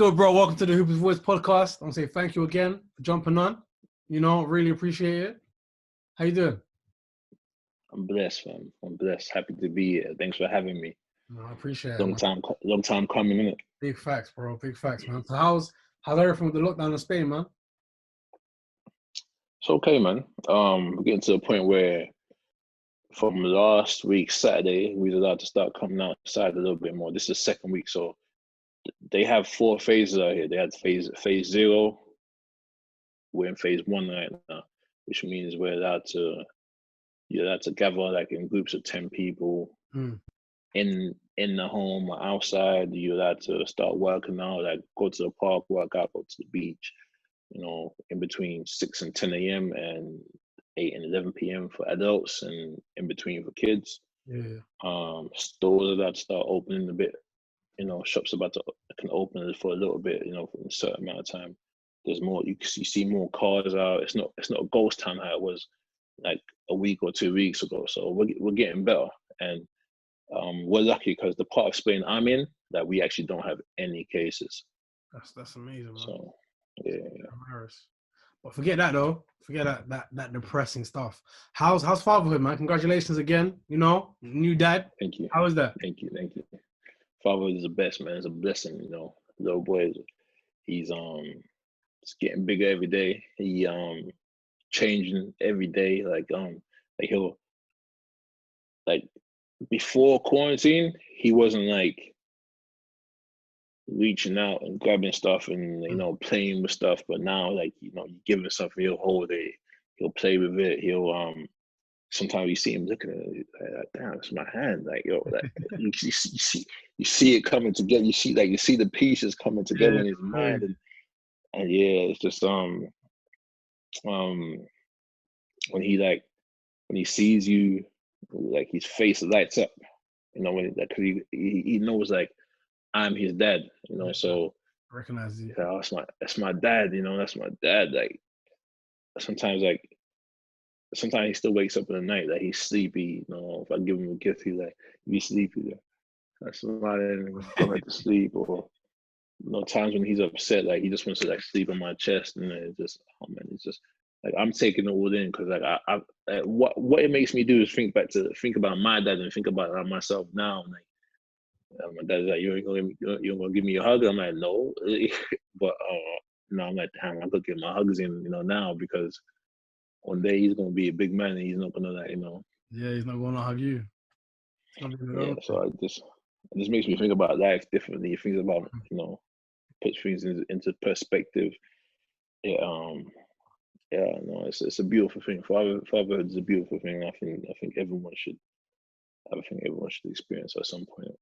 good, bro? Welcome to the Hoopers Voice podcast. I want to say thank you again for jumping on. Really appreciate it. How you doing? I'm blessed, fam. I'm blessed. Happy to be here. Thanks for having me. No, I appreciate it, Long time coming, innit? Big facts, bro. Big facts, man. So how's everything with the lockdown in Spain, man? It's okay, man. We're getting to the point where from last week, Saturday, we was allowed to start coming outside a little bit more. This is the second week, so they have 4 phases out here. They had phase 0. We're in phase 1 right now, which means you're allowed to gather like in groups of 10 people in the home or outside. You're allowed to start working out, like go to the park, work out, go to the beach, in between 6 and 10 a.m. and 8 and 11 p.m. for adults, and in between for kids. Yeah. Stores are about to start opening a bit. Shops can open for a little bit. For a certain amount of time. There's more. You see more cars out. It's not a ghost town how it was like a week or 2 weeks ago. So we're getting better, and we're lucky because the part of Spain I'm in, that we actually don't have any cases. That's amazing, man. So yeah. But forget that though. Forget that depressing stuff. How's fatherhood, man? Congratulations again. New dad. Thank you. How is that? Thank you. Fatherhood is the best, man. It's a blessing. Little boy, he's it's getting bigger every day. He changing every day. Like he'll like before quarantine, he wasn't like reaching out and grabbing stuff and playing with stuff. But now, like you give him something, he'll hold it, he'll play with it. He'll sometimes you see him looking at it like, damn, it's my hand. Like like you see it coming together. You see the pieces coming together in his mind, and yeah, it's just when he sees you, like his face lights up. When cause he knows like I'm his dad. So I recognize you. That's my dad. That's my dad. Like sometimes he still wakes up in the night, like he's sleepy. If I give him a gift, he's like, "You sleepy?" That's why I didn't go back to sleep. Or times when he's upset, like he just wants to like sleep on my chest, and it's just, it's just like I'm taking it all in because like I what it makes me do is think about my dad and think about myself now. Like my dad's like, you ain't gonna give me a hug. I'm like, no, but I'm like, damn, I'm gonna get my hugs in, now, because one day he's gonna be a big man and he's not gonna Yeah, he's not gonna hug you. Yeah, so it just makes me think about life differently. Things about put things into perspective. It's a beautiful thing. Fatherhood is a beautiful thing. I think everyone should experience at some point.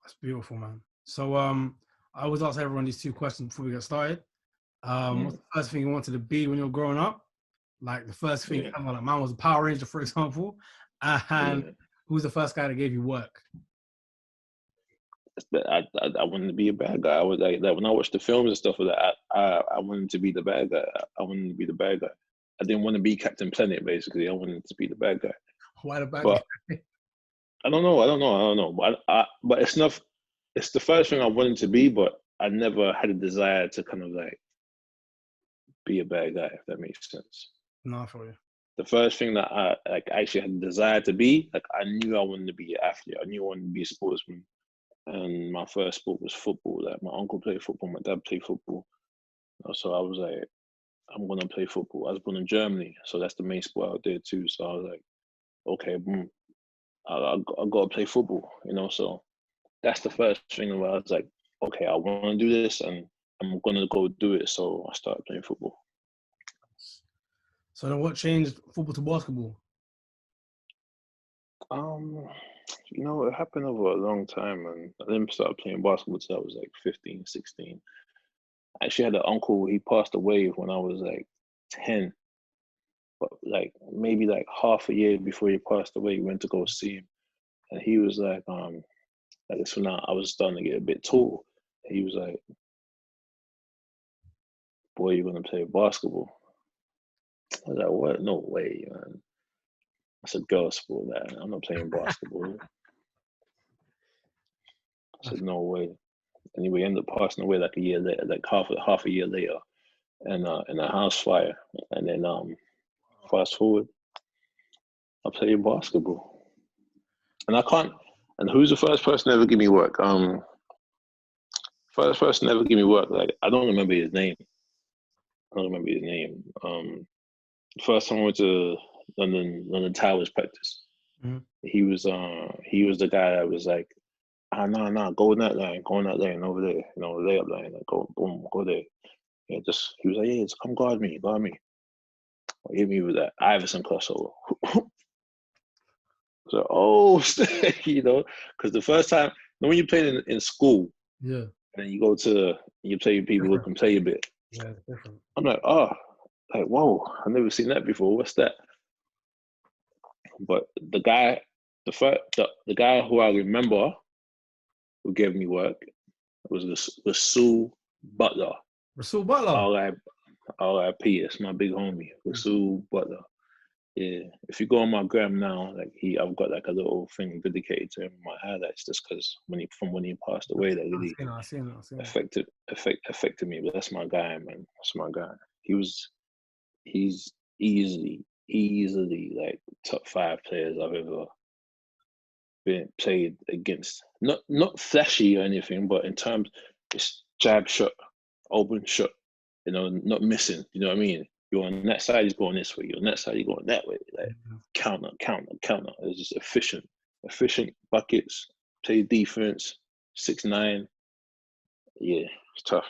That's beautiful, man. So I always ask everyone these 2 questions before we get started. What's the first thing you wanted to be when you were growing up? Like the first thing, like mine was a Power Ranger, for example. And who's the first guy that gave you work? I wanted to be a bad guy. I was like that when I watched the films and stuff like that. I wanted to be the bad guy. I wanted to be the bad guy. I didn't want to be Captain Planet. Basically, I wanted to be the bad guy. Why the bad guy? I don't know. But it's not. It's the first thing I wanted to be, but I never had a desire to kind of like be a bad guy. If that makes sense. No, for you. The first thing that I actually had a desire to be, like I knew I wanted to be an athlete. I knew I wanted to be a sportsman. And my first sport was football. Like my uncle played football, my dad played football. So I was like, I'm gonna play football. I was born in Germany, so that's the main sport out there too. So I was like, okay, I gotta play football, So that's the first thing where I was like, okay, I want to do this, and I'm gonna go do it. So I started playing football. So then, what changed football to basketball? It happened over a long time, and I didn't start playing basketball until I was like 15, 16. I actually had an uncle, he passed away when I was like 10. But like maybe like half a year before he passed away, we went to go see him. And he was like this when I was starting to get a bit tall. He was like, boy, you're gonna play basketball. I was like, what? No way, man. That's a girl sport, man. I'm not playing basketball. I said, no way. Anyway, he ended up passing away like a year later, like half a year later, and in a house fire. And then fast forward, I played basketball, and I can't. And who's the first person to ever give me work? First person to ever give me work. Like I don't remember his name. First time I went to London Towers practice. Mm-hmm. He was the guy that was like, no, go in that lane over there, layup line, like go boom, go there. Yeah, he was like, yeah, just come guard me. Hit me with that Iverson crossover. So, because the first time, when you played in school, yeah, and you play with people who can play a bit. Yeah, it's different. I'm like, whoa, I've never seen that before. What's that? But the guy who I remember who gave me work was Rasul Butler. Rasul Butler. R.I.P. It's my big homie, Rasul Butler. Yeah, if you go on my gram now, I've got like a little thing dedicated to him in my highlights, just because when he passed away, that really affected me. But that's my guy, man. That's my guy. He's easily like top 5 players I've ever been played against. Not flashy or anything, but in terms, it's jab shot, open shot, not missing. You know what I mean? You're on that side, he's going this way. You're on that side, you're going that way. Like counter. It's just efficient buckets. Play defense. 6'9". Yeah, it's tough.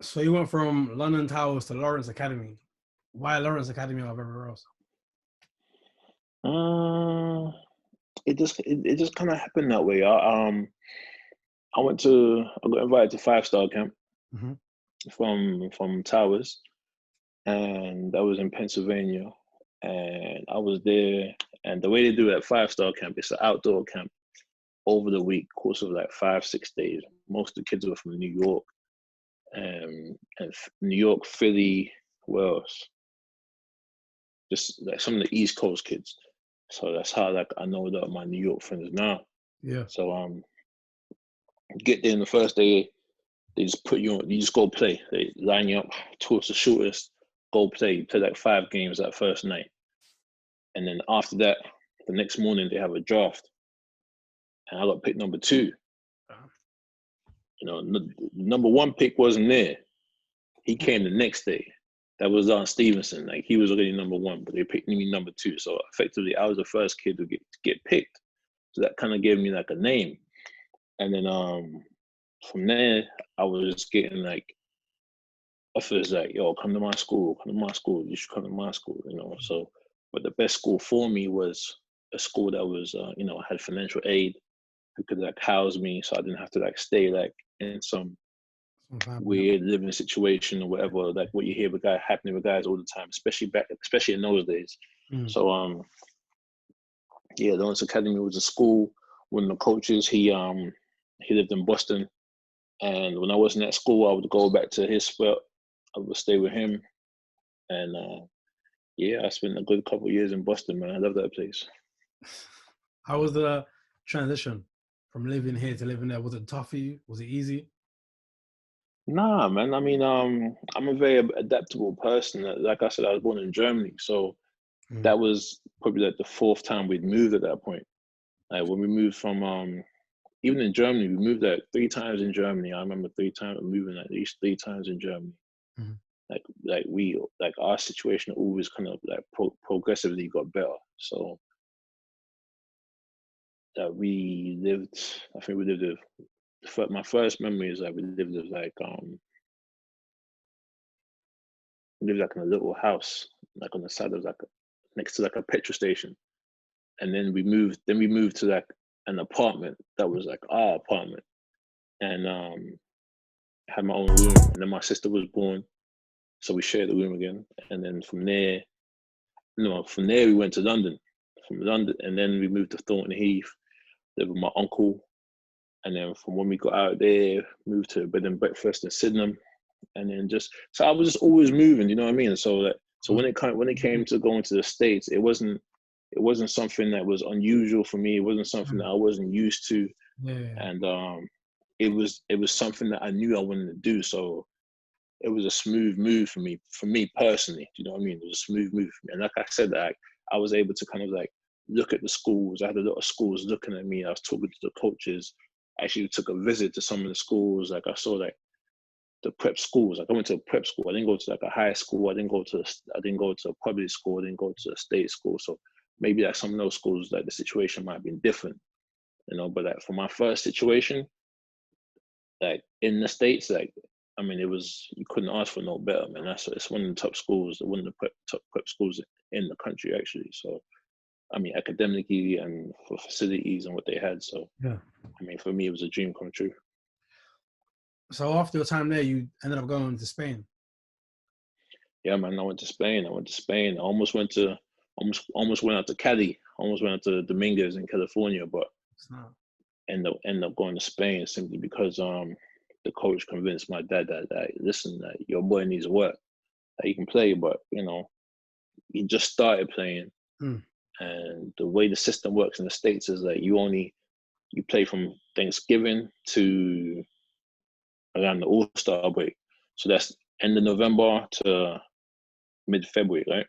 So you went from London Towers to Lawrence Academy. Why Lawrence Academy over everywhere else? It just kind of happened that way. I got invited to 5-star camp from Towers, and that was in Pennsylvania. And I was there, and the way they do it at 5-star camp, it's an outdoor camp over the week, course of like 5-6 days. Most of the kids were from New York, and New York, Philly, where else? Just like some of the East Coast kids. So that's how I know a lot of my New York friends now. Yeah. So get there in the first day, they just put you on. You just go play. They line you up towards the shortest. Go play. You play like 5 games that first night, and then after that, the next morning they have a draft, and I got picked number 2. Number 1 pick wasn't there. He came the next day. That was Stevenson. Like he was already number 1, but they picked me number 2. So effectively, I was the first kid to get picked. So that kind of gave me like a name. And then from there, I was just getting like offers like, yo, come to my school. You should come to my school. So, but the best school for me was a school that was, had financial aid, who could like house me, so I didn't have to like stay like in some weird living situation or whatever, like what you hear happening with guys all the time, especially in those days. So Lawrence Academy was a school. One of the coaches, he lived in Boston, and when I wasn't at school, I would go back to his spot. I would stay with him, and I spent a good couple of years in Boston, man. I love that place. How was the transition from living here to living there? Was it tough for you? Was it easy? Nah, man. I mean, I'm a very adaptable person. Like I said, I was born in Germany, so that was probably like the 4th time we'd moved at that point. Like when we moved from, even in Germany, we moved like 3 times in Germany. I remember 3 times moving at least 3 times in Germany. Like our situation always kind of like progressively got better. So that we lived, I think we lived with, my first memory is like we lived with like in a little house, like on the side of next to like a petrol station. And then we moved to like an apartment that was like our apartment, and had my own room. And then my sister was born, so we shared the room again. And then from there we went to London. From London, and then we moved to Thornton Heath, lived with my uncle. And then from when we got out there, moved to bed and breakfast in Sydenham. And then so I was just always moving, you know what I mean? So when it came to going to the States, it wasn't something that was unusual for me. It wasn't something that I wasn't used to. Yeah. And it was something that I knew I wanted to do. So it was a smooth move for me personally. Do you know what I mean? It was a smooth move for me. And like I said, like I was able to kind of like look at the schools. I had a lot of schools looking at me. I was talking to the coaches. I actually took a visit to some of the schools. Like I saw like the prep schools. Like I went to a prep school. I didn't go to like a high school. I didn't go to a public school. I didn't go to a state school. So maybe like some of those schools, like the situation might have been different, you know. But like for my first situation, like in the States, like I mean, you couldn't ask for no better, man. It's one of the top schools, one of the top prep schools in the country, actually. So I mean, academically and for facilities and what they had. So Yeah. I mean, for me, it was a dream come true. So after your time there, you ended up going to Spain. Yeah, man. I went to Spain. I almost went out to Cali. Almost went out to Dominguez in California, but ended up going to Spain simply because the coach convinced my dad that listen, that your boy needs work, that he can play, but you know, he just started playing. And the way the system works in the States is that you play from Thanksgiving to around the All-Star break. So that's end of November to mid-February, right?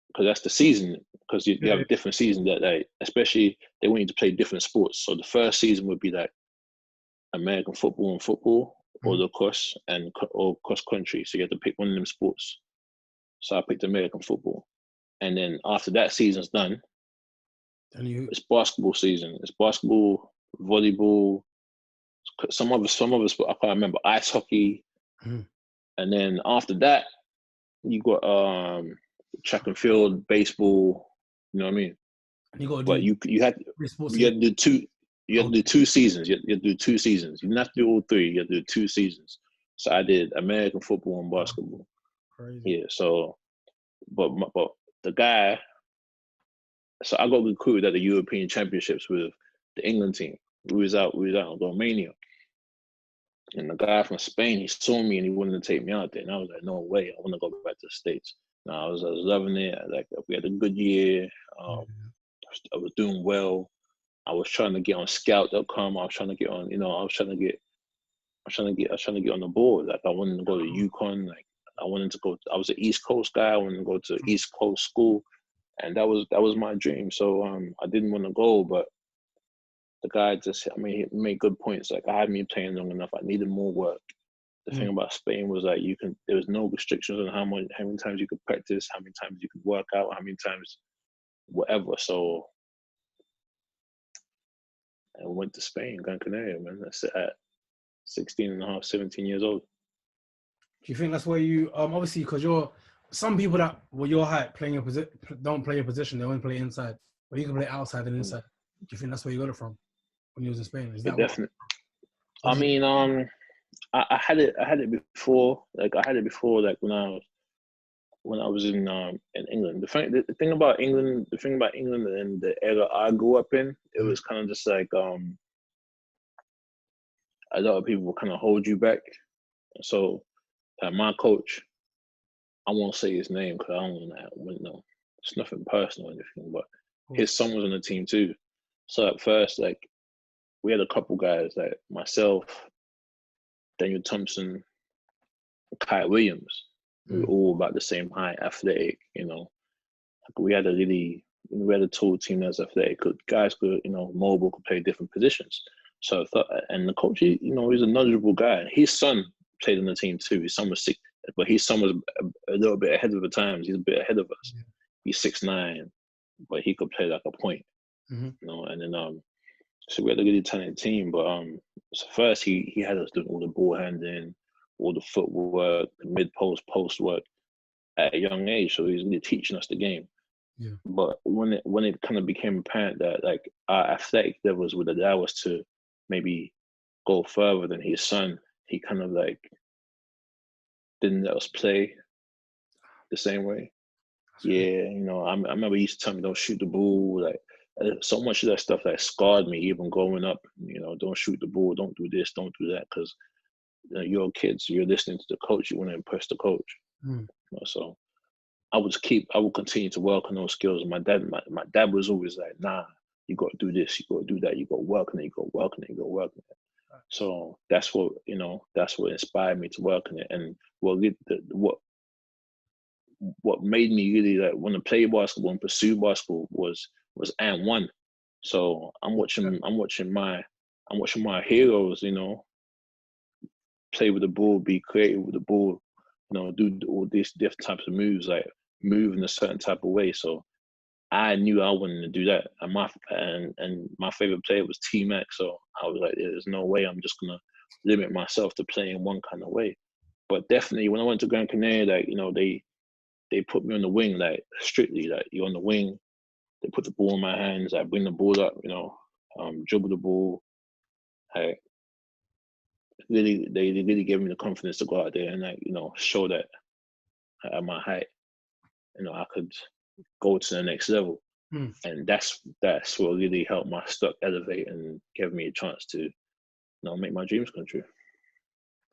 Because that's the season, because you have a different season that especially they want you to play different sports. So the first season would be like American football and football, or lacrosse or cross country. So you have to pick one of them sports. So I picked American football. And then after that season's done, it's basketball season. It's basketball, volleyball, some of us, I can't remember, ice hockey. And then after that, you got track and field, baseball, you know what I mean? And you got but you had to do two. You had to do 2 seasons. You had to do 2 seasons. You didn't have to do all 3. You had to do 2 seasons. So I did American football and basketball. Crazy. Yeah. So, but the guy. So I got recruited at the European Championships with the England team. We was out in Romania. And the guy from Spain, he saw me and he wanted to take me out there. And I was like, no way, I want to go back to the States. No, I was loving it. Like we had a good year. I was doing well. I was trying to get on Scout.com. I was trying to get on, I was trying to get on the board. Like I wanted to go to UConn. Like I was an East Coast guy. I wanted to go to East Coast school, and that was my dream. So I didn't want to go, but the guy he made good points. Like I had me playing long enough. I needed more work. The thing about Spain was like there was no restrictions on how many times you could practice, how many times you could work out, how many times whatever. So I went to Spain, Gran Canaria, man. That's at 16 and a half, 17 years old. Do you think that's where you obviously, because some people that were your height playing your position don't play your position, they only play inside, but you can play outside and inside. Do you think that's where you got it from when you was in Spain? Is that definitely? I mean, I had it before. Like I had it before, like when I was in England. The thing about England and the era I grew up in, it was kind of just like a lot of people will kind of hold you back. So my coach, I won't say his name because I don't want to know. It's nothing personal or anything, but his son was on the team too. So at first, like we had a couple guys, like myself, Daniel Thompson, Kai Williams. We were all about the same height, athletic, Like we had a tall team that's athletic. Guys could, mobile, could play different positions. So I thought, and the coach, he's a knowledgeable guy. His son played on the team too. His son was 6, but his son was a little bit ahead of the times. He's a bit ahead of us. Yeah. He's 6'9", but he could play like a point, And then so we had a really talented team. But so first he had us doing all the ball handling, all the footwork, the mid post work at a young age. So he was really teaching us the game. Yeah. But when it kind of became apparent that like our athletic levels would allow us to maybe go further than his son, he kind of like didn't let us play the same way. That's I remember he used to tell me, don't shoot the ball. Like so much of that stuff that scarred me even growing up. Don't shoot the ball, don't do this, don't do that, because you're a kid, so you're listening to the coach. You want to impress the coach. So I would continue to work on those skills. My dad was always like, nah, you got to do this, you got to do that, you got to work on it, you got to work on it, you got to work on it. So that's what inspired me to work on it, and what made me really like want to play basketball and pursue basketball was And1. So I'm watching my heroes, play with the ball, be creative with the ball, do all these different types of moves, like move in a certain type of way. So I knew I wanted to do that, and my favorite player was T-Mac. So I was like, there's no way I'm just gonna limit myself to playing one kind of way. But definitely, when I went to Gran Canaria, like they put me on the wing, like strictly, like you're on the wing. They put the ball in my hands. I bring the ball up, dribble the ball. Like really, they really gave me the confidence to go out there and show that at my height, I could go to the next level. And that's what really helped my stock elevate and gave me a chance to, make my dreams come true.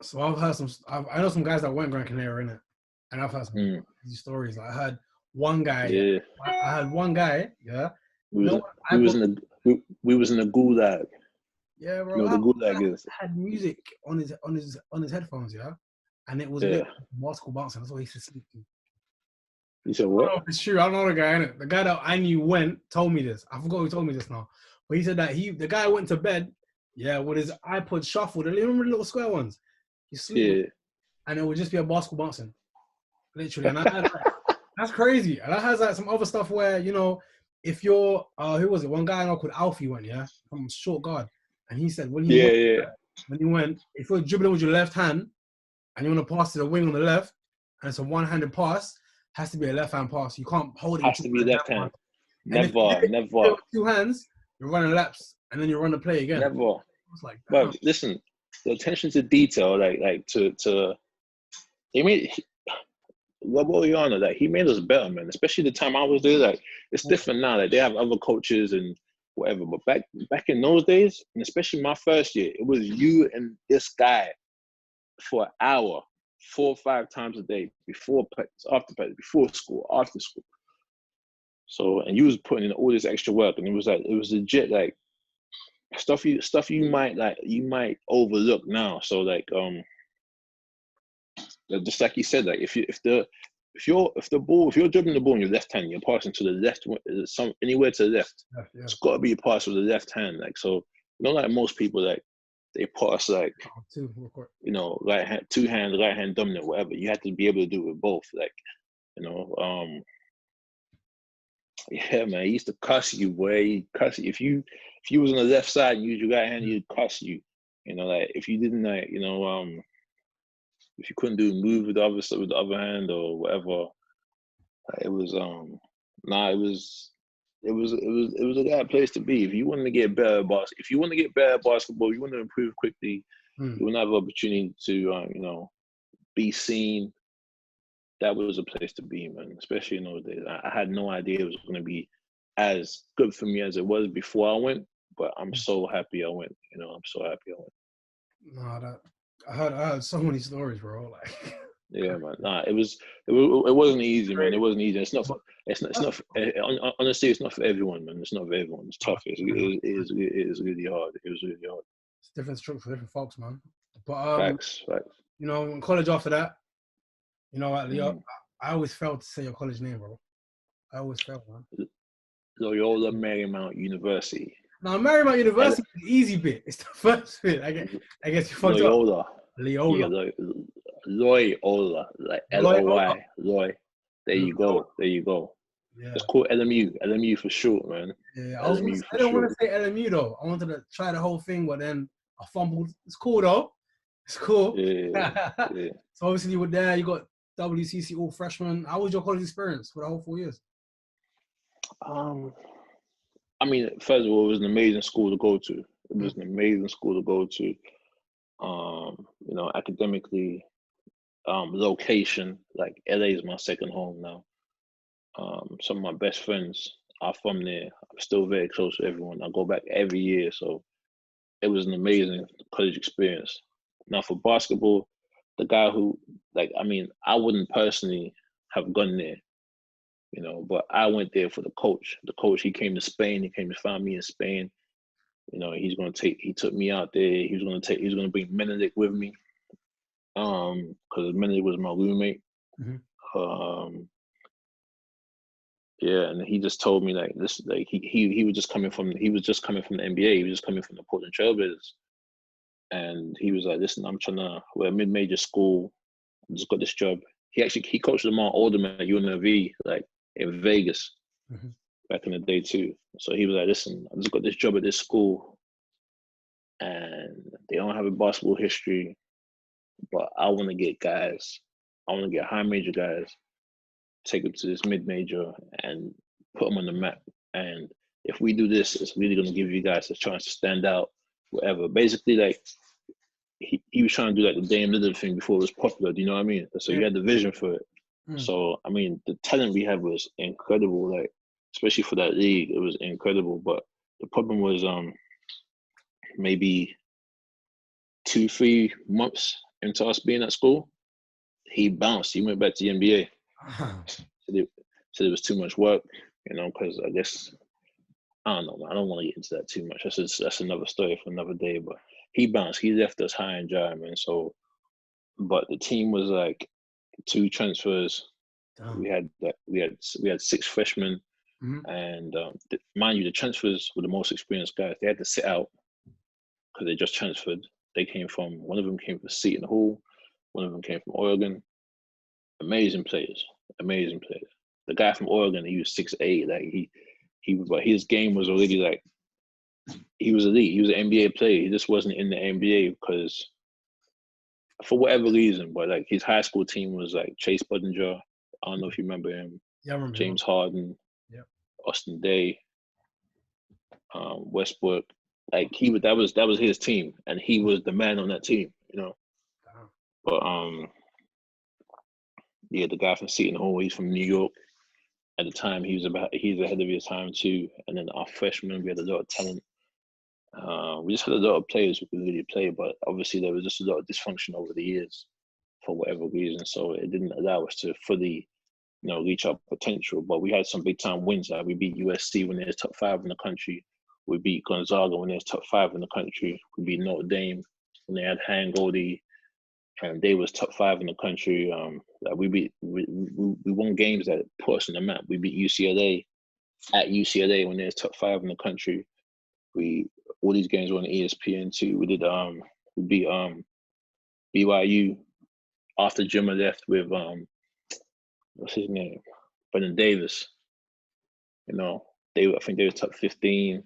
So I've heard I know some guys that went Gran Canaria, innit? And I've heard some crazy stories. I had one guy. Yeah. I had one guy. Yeah. We was in the gulag. Yeah, bro. You know what the gulag is? Had music on his headphones, yeah, and it was basketball bouncing. That's what he used to sleep to. You said what? I don't know if it's true. I don't know the guy, innit? The guy that I knew told me this. I forgot who told me this now. But he said that the guy went to bed, with his iPod shuffle, the little square ones. He sleep, and it would just be a basketball bouncing, literally. And I had that's crazy. And I had like some other stuff where if you're who was it? One guy I know called Alfie went from short guard, and he said when he went, if you're dribbling with your left hand and you want to pass to the wing on the left, and it's a one-handed pass. Has to be a left-hand pass. You can't hold it. Has to be left hand. Never. With 2 hands, you're running laps, and then you run the play again. Never. It's like, but listen, the attention to detail, he made Loriano, like he made us better, man. Especially the time I was there, like it's different now. Like they have other coaches and whatever, but back in those days, and especially my first year, it was you and this guy for an hour. 4 or 5 times a day, before practice, after practice, before school, after school. So, and you was putting in all this extra work, and it was legit, like stuff you might overlook now. So like just like you said, like if you're dribbling the ball in your left hand, you're passing to the left, anywhere to the left. It's got to be a pass with the left hand. Like so, like most people, like they pass like right hand, 2 hands, right hand dominant, whatever. You have to be able to do it with both. Like, yeah, man. He used to cuss you, boy. He'd cuss you. If you was on the left side and you used your right hand, he'd cuss you. Like if you didn't if you couldn't do a move with the other hand or whatever, it was it was a bad place to be. If you wanted to get better at basketball, you want to improve quickly, you want to have an opportunity to be seen. That was a place to be, man. Especially in those days, I had no idea it was going to be as good for me as it was before I went. But I'm so happy I went. I'm so happy I went. No, I heard so many stories, bro. Like. Yeah, man. Nah, it wasn't easy, man. It wasn't easy. It's not honestly, it's not for everyone, man. It's not for everyone. It's tough. It is really hard. It was really hard. It's different strokes for different folks, man. But facts. In college after that, at Leo, I always failed to say your college name, bro. I always failed, man. Loyola Marymount University. Now Marymount University is the easy bit. It's the first bit. I guess you fucked Loyola. up. Loyola. Loyola, like Loy. Loy. There you go. Yeah. It's called LMU for short, man. Yeah, I don't want to say LMU though. I wanted to try the whole thing, but then I fumbled. It's cool though. It's cool. Yeah. So obviously you were there. You got WCC all freshmen. How was your college experience for the whole 4 years? I mean, first of all, it was an amazing school to go to. Academically, location, like LA is my second home now. Some of my best friends are from there. I'm still very close to everyone. I go back every year, so it was an amazing college experience. Now for basketball, the guy who, I wouldn't personally have gone there, but I went there for the coach. The coach, he came to Spain. He came to find me in Spain. You know, he took me out there. He was gonna bring Menelik with me. Because Menelik was my roommate. Yeah, and he just told me like this, like he was just coming from the NBA. He was just coming from the Portland Trailblazers, and he was like, "Listen, we're a mid-major school. I just got this job." He coached Lamar Odom at UNLV, like in Vegas, back in the day too. So he was like, "Listen, I just got this job at this school, and they don't have a basketball history, but I want to get guys. I want to get high major guys, take them to this mid major, and put them on the map. And if we do this, it's really going to give you guys a chance to stand out, whatever." Basically, like he was trying to do like the Dame Lillard thing before it was popular. Do you know what I mean? So he had the vision for it. So I mean, the talent we had was incredible. Like especially for that league, it was incredible. But the problem was maybe 2-3 months into us being at school, he bounced. He went back to the NBA. Said it was too much work, you know, because I guess, I don't know, man. I don't want to get into that too much. That's another story for another day. But he bounced. He left us high and dry, man. So, but the team was like 2 transfers. We had 6 freshmen, and mind you, the transfers were the most experienced guys. They had to sit out because they just transferred. One of them came from Seton Hall, one of them came from Oregon. Amazing players. The guy from Oregon, he was 6'8". Like but his game was already like, he was elite. He was an NBA player. He just wasn't in the NBA because for whatever reason. But like his high school team was like Chase Budinger. I don't know if you remember him. Yeah, I remember James Harden. Yeah. Austin Day. Westbrook. Like that was his team, and he was the man on that team. You know. But yeah, the guy from Seton Hall, he's from New York. At the time, he's ahead of his time too. And then our freshmen, we had a lot of talent. We just had a lot of players who could really play, but obviously there was just a lot of dysfunction over the years for whatever reason. So it didn't allow us to fully, reach our potential. But we had some big time wins. Like we beat USC when they was top 5 in the country. We beat Gonzaga when they was top 5 in the country. We beat Notre Dame when they had Han Goldie, and they was top 5 in the country. We won games that put us on the map. We beat UCLA at UCLA when they was top 5 in the country. All these games were on ESPN too. We beat BYU after Jimmer left with what's his name? Brendan Davis. I think they were top 15.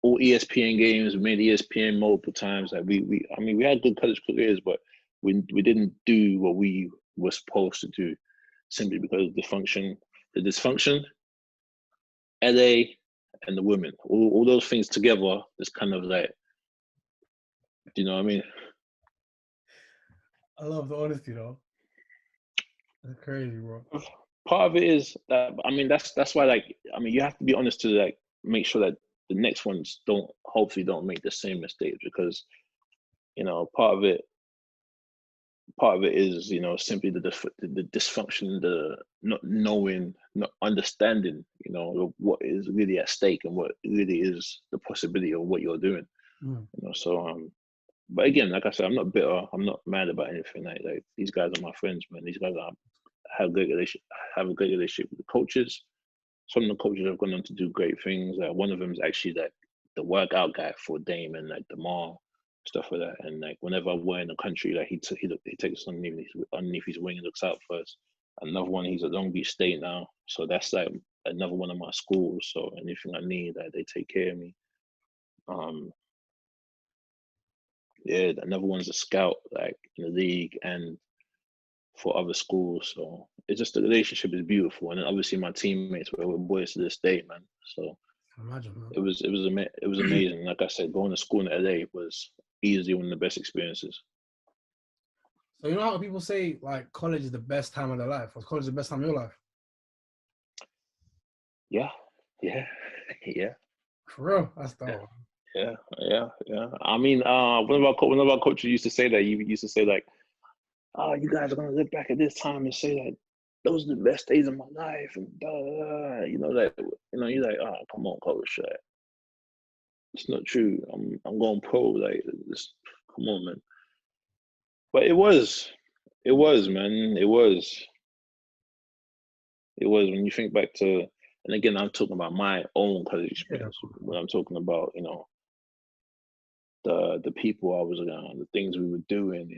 All ESPN games. We made ESPN multiple times. Like we had good college careers, but we didn't do what we were supposed to do simply because of the dysfunction, LA, and the women. All those things together is kind of like, do you know what I mean? I love the honesty though. That's crazy, bro. Part of it is that, that's why, you have to be honest to like make sure that the next ones hopefully don't make the same mistakes, because, part of it is, simply the dysfunction, the not knowing, not understanding, what is really at stake and what really is the possibility of what you're doing. But again, like I said, I'm not bitter. I'm not mad about anything. Like these guys are my friends, man. These guys have a great relationship with the coaches. Some of the coaches have gone on to do great things. One of them is actually like the workout guy for Dame and like DeMar, stuff like that. And like whenever we're in the country, like he takes us underneath his wing and looks out for us. Another one, he's at Long Beach State now, so that's like another one of my schools. So anything I need, they take care of me. Yeah, another one's a scout, like in the league and for other schools. So it's just, the relationship is beautiful, and then obviously my teammates we're boys to this day, man. So imagine, man. it was amazing. Like I said, going to school in LA was easily one of the best experiences. So you know how people say like college is the best time of their life? Was college the best time of your life? Yeah. For real, that's dope. Yeah. I mean, one of our coaches used to say that. He used to say like, "Oh, you guys are gonna look back at this time and say that those are the best days of my life," and blah, blah, blah. You're like, oh, come on, coach. It's not true. I'm going pro. Like, this, come on, man. But it was, man. It was when you think back to, and again, I'm talking about my own college Yeah, experience. When I'm talking about, the people I was around, the things we were doing,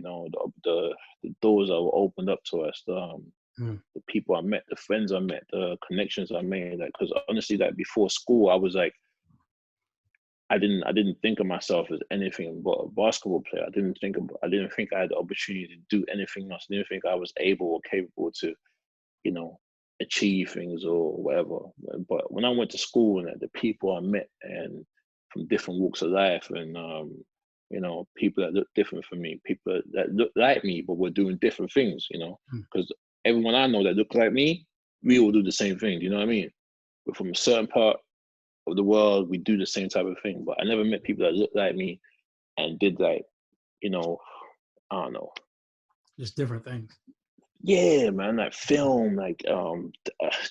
the doors that were opened up to us, mm, the people I met, the friends I met, the connections I made. Like, because honestly, like before school, I was like, I didn't think of myself as anything but a basketball player. I didn't think I had the opportunity to do anything else. I didn't think I was able or capable to, you know, achieve things or whatever. But when I went to school and the people I met and from different walks of life and people that look different from me, people that look like me but were doing different things, mm. because everyone I know that look like me, we all do the same thing. Do you know what I mean? We're from a certain part of the world, we do the same type of thing. But I never met people that looked like me and did like, you know, I don't know. Just different things. Yeah, man, like film, like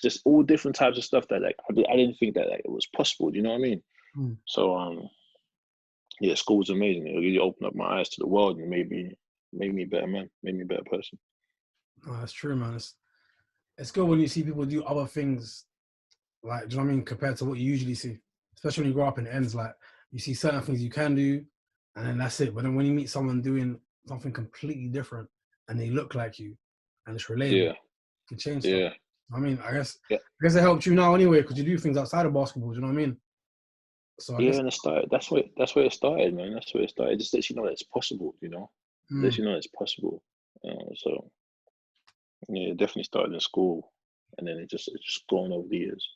just all different types of stuff that like I didn't think that like it was possible. Do you know what I mean? Mm. So yeah, school was amazing. It really opened up my eyes to the world and made me a better man, made me a better person. No, that's true, man. It's good when you see people do other things, like, do you know what I mean, compared to what you usually see. Especially when you grow up in the ends, like you see certain things you can do, and then that's it. But then when you meet someone doing something completely different and they look like you and it's relatable, Yeah, you can change stuff. yeah, I mean, yeah, I guess it helped you now anyway, because you do things outside of basketball, do you know what I mean? So I yeah. guess And it started. That's where it started, man. That's where it started. It just lets you know that it's possible. It lets mm. you know it's possible. So yeah, it definitely started in school, and then it's just grown over the years.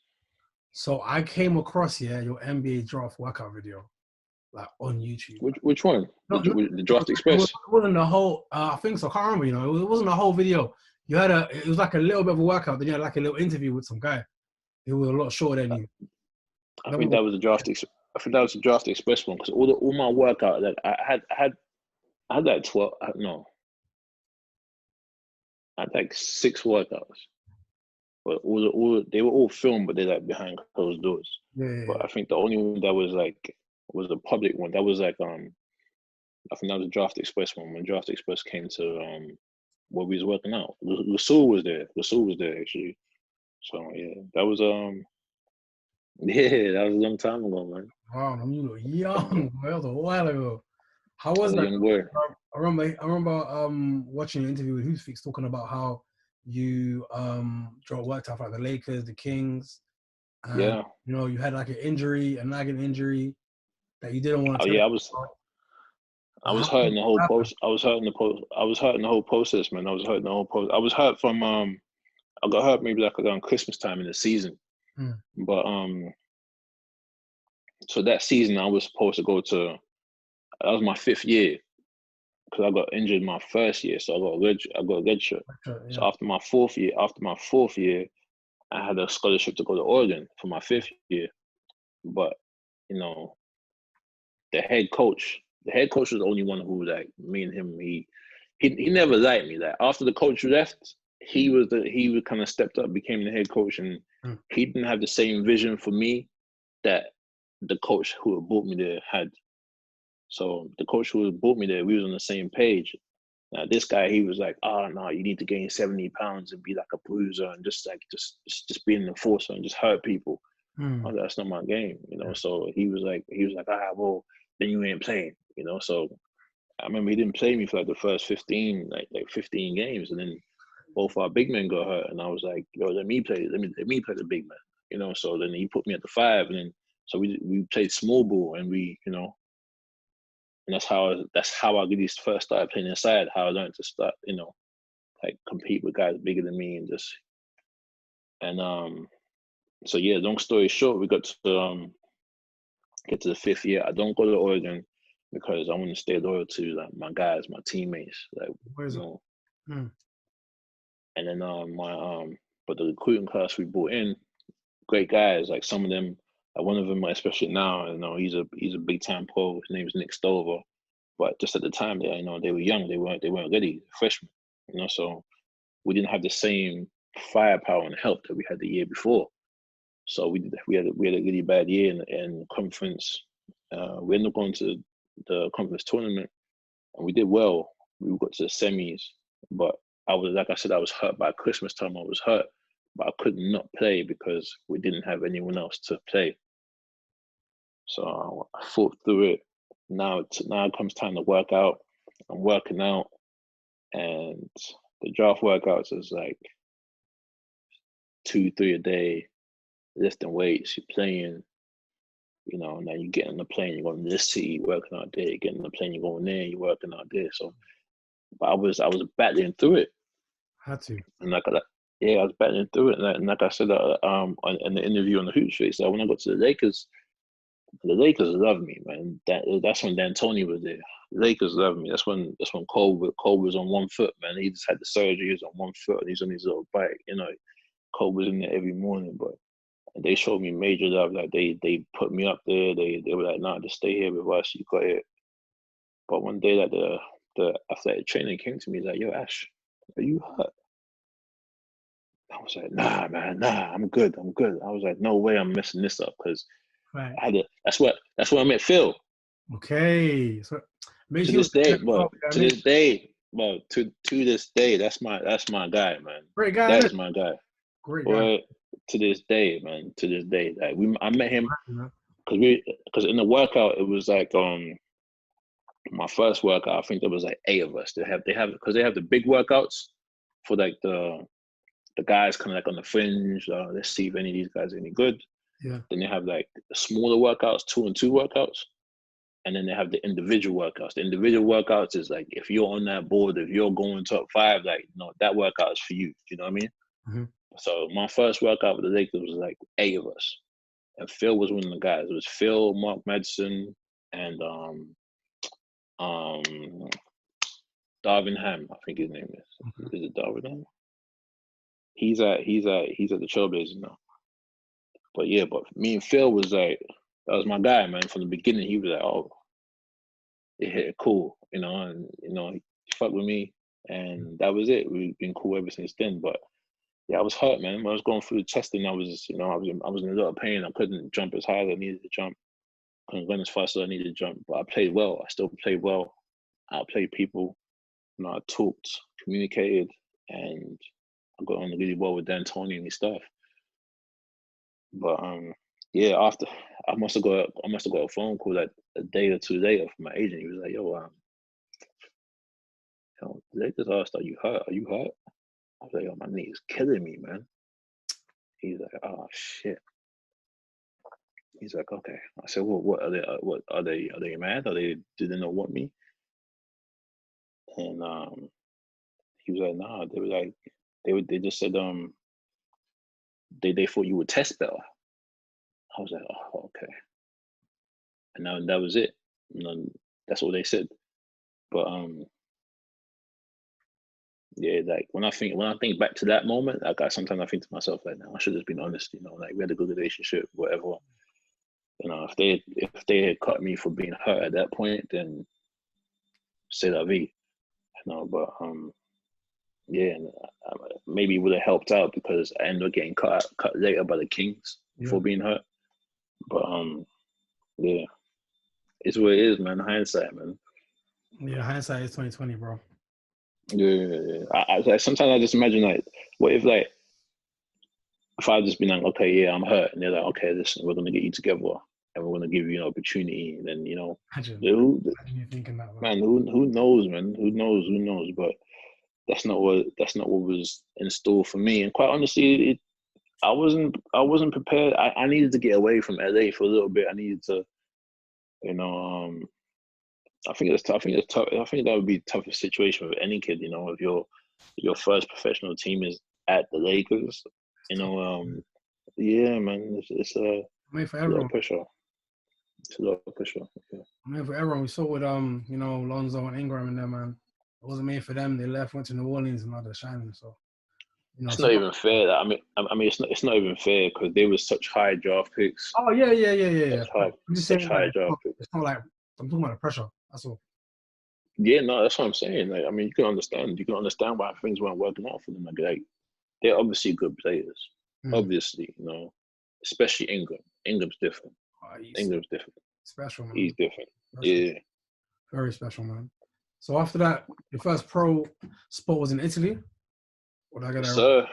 So I came across your NBA draft workout video, like on YouTube. Which one? No, no, The Draft Express? it wasn't the whole. I think so. I can't remember. It wasn't a whole video. You had it was like a little bit of a workout. Then you had like a little interview with some guy who was a lot shorter than you. I That think that was- was the I think that was the Draft Express one because all my workout that I had like 12. No, I had like 6 workouts, but all they were all filmed, but they're like behind closed doors. yeah, yeah, But yeah. I think the only one that was like was the public one. That was like I think that was the Draft Express one when Draft Express came to where we was working out. Rasul was there. Rasul was there actually. So yeah, that was yeah, that was a long time ago, man. Wow, man, you look young. Boy, that was a while ago. How I was was a that? young boy. I remember watching an interview with Who's talking about how you worked out for like the Lakers, the Kings, and Yeah. you had like a nagging injury that you didn't want Oh to tell yeah, about. I was How hurting did the that whole happen? post. I was hurting the whole process, man. I was hurting the whole post. I was hurt from I got hurt maybe like around Christmas time in the season. Mm, But so that season I was supposed to go to, that was my 5th year because I got injured my first year, so I got a red shirt. So yeah. after my fourth year, I had a scholarship to go to Oregon for my 5th year. But you know, the head coach was the only one who like me and him. He never liked me. Like after the coach left, he would kind of stepped up, became the head coach, and Mm, he didn't have the same vision for me that the coach who had brought me there had. So the coach who had brought me there, we was on the same page. Now this guy, he was like, "Oh no, you need to gain 70 pounds and be like a bruiser and just be an enforcer and just hurt people." mm, Oh, that's not my game. yeah. So he was like, well, then you ain't playing. So I remember he didn't play me for like the first 15, like 15 games, and then both our big men got hurt, and I was like, yo, let me play the big man. So then he put me at the 5, and then so we played small ball, and and that's how I really first started playing inside. How I learned to start, like compete with guys bigger than me, and so yeah, long story short, we got to get to the 5th year. I don't go to Oregon because I want to stay loyal to like my guys, my teammates, like Where is you it? know. Mm, And then but the recruiting class we brought in, great guys. Like some of them, like one of them, especially now, he's a big time pro. His name is Nick Stover. But just at the time, they were young. They weren't ready, freshmen. So we didn't have the same firepower and help that we had the year before. So we had a really bad year in conference. We ended up going to the conference tournament, and we did well. We got to the semis, but I was, like I said, I was hurt by Christmas time. I was hurt, but I could not play because we didn't have anyone else to play. So I fought through it. Now it comes time to work out. I'm working out, and the draft workouts is like 2-3 a day, lifting weights, you're playing, you know, and then you get on the plane, you're going to this city, you're working out there, you get on the plane, you're going there, you're working out there. So, but I was battling through it. Had to. And I was battling through it. And like I said, in the interview on the Hoop Street, so when I got to the Lakers loved me, man. That's when D'Antoni was there. The Lakers loved me. That's when Kobe was on 1 foot, man. He just had the surgery. He was on 1 foot, and he's on his little bike. You know, Kobe was in there every morning, but they showed me major love. Like they put me up there. They were like, nah, just stay here with us. You got it. But one day, like the athletic trainer came to me, like, yo, Ash, are you hurt? I was like, nah, man, nah, I'm good. I was like, no way, I'm messing this up because Right. I had to. That's what I met Phil. Okay. So To this day, but to this day, that's my guy, man. Great guy. That is my guy. Great Boy, guy. to this day, man. To this day, like I met him because in the workout it was like my first workout. I think there was like 8 of us. They have because they have the big workouts for like the guys kind of like on the fringe. Let's see if any of these guys are any good. Yeah. Then they have like the smaller workouts, 2-on-2 workouts. And then they have the individual workouts. The individual workouts is like, if you're on that board, if you're going top 5, like, no, that workout is for you. You know what I mean? Mm-hmm. So my first workout with the Lakers was like 8 of us. And Phil was one of the guys. It was Phil, Mark Madsen, and Darvin Ham, I think his name is. Mm-hmm. Is it Darvin Ham? He's at the Trailblazers now. But yeah, but me and Phil was like, that was my guy, man. From the beginning, he was like, oh, it hit cool, you know, and you know, he fucked with me, and that was it. We've been cool ever since then. But yeah, I was hurt, man. When I was going through the testing, I was in a lot of pain. I couldn't jump as high as I needed to jump. Couldn't run as fast as I needed to jump. But I played well. I still played well. I outplayed people. You know, I talked, communicated, and I got on really well with D'Antoni and his stuff. But yeah, after I must have got a phone call like a day or 2 later from my agent. He was like, yo, they just asked, are you hurt? Are you hurt? I was like, yo, my knee is killing me, man. He's like, oh shit. He's like, okay. I said, well, what are they? What are they mad? Do they not want me? And he was like, nah. They were like, they just said they thought you would test better. I was like, oh, okay. And that was it. You know, that's what they said. But yeah, like when I think back to that moment, like sometimes I think to myself, like, no, I should have been honest. You know, like we had a good relationship, whatever. You know, if they had cut me for being hurt at that point, then c'est la vie. You know, but yeah, maybe it would have helped out because I ended up getting cut later by the Kings for being hurt. But yeah, it's what it is, man. Hindsight, man. Yeah, hindsight is 20/20, bro. Yeah. I sometimes I just imagine like, what if like, if I just been like, okay, yeah, I'm hurt, and they're like, okay, listen, we're gonna get you together, and we're gonna give you an opportunity, and then imagine you thinking that, man. Who knows, man? Who knows? But that's not what was in store for me. And quite honestly, I wasn't prepared. I needed to get away from LA for a little bit. I needed to, I think it's tough. I think that would be the toughest situation with any kid. If your first professional team is at the Lakers, yeah, man, it's a lot of pressure. It's a lot of pressure. Yeah. Made for everyone. We saw with Lonzo and Ingram and them, man. It wasn't made for them. They left, went to New Orleans, and now they're shining. So it's not even fair. I mean, it's not even fair because they were such high draft picks. Oh yeah. I'm just saying, high draft picks. It's not like I'm talking about the pressure. That's all. Yeah, no, that's what I'm saying. Like, I mean, you can understand why things weren't working out for them. Like they're obviously good players. Obviously, especially Ingram. Ingram's different. Ingram's different. Special, man. He's different. Special. Yeah. Very special, man. So after that, your first pro sport was in Italy? What I got that right?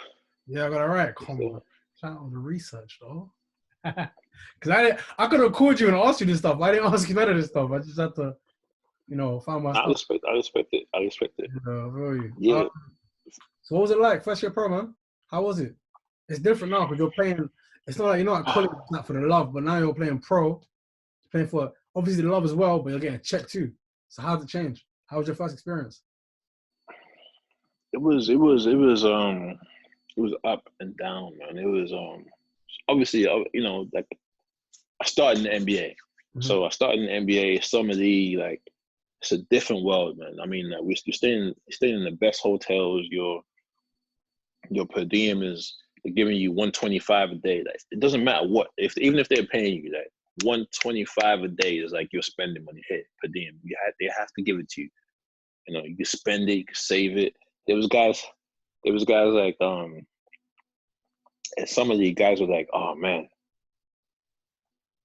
Yeah, I got it right. Come on. Shout out the research, though. Because I could have called you and asked you this stuff. I didn't ask you none of this stuff. I just had to, find my stuff. I respect it. Yeah. So what was it like, first year pro, man? How was it? It's different now because you're playing. It's not like you're not at college for the love, but now you're playing pro. You're playing for obviously the love as well, but you're getting a check too. So how did it change? How was your first experience? It was up and down, man. It was obviously like I started in the NBA. Mm-hmm. So I started in the NBA, summer league, like it's a different world, man. I mean, like, you're staying in the best hotels. Your per diem is giving you $125 a day. Like, it doesn't matter what, even if they're paying you, like $125 a day is like you're spending money here per diem. They have to give it to you. You can spend it, you can save it. There was guys like and some of the guys were like, oh man,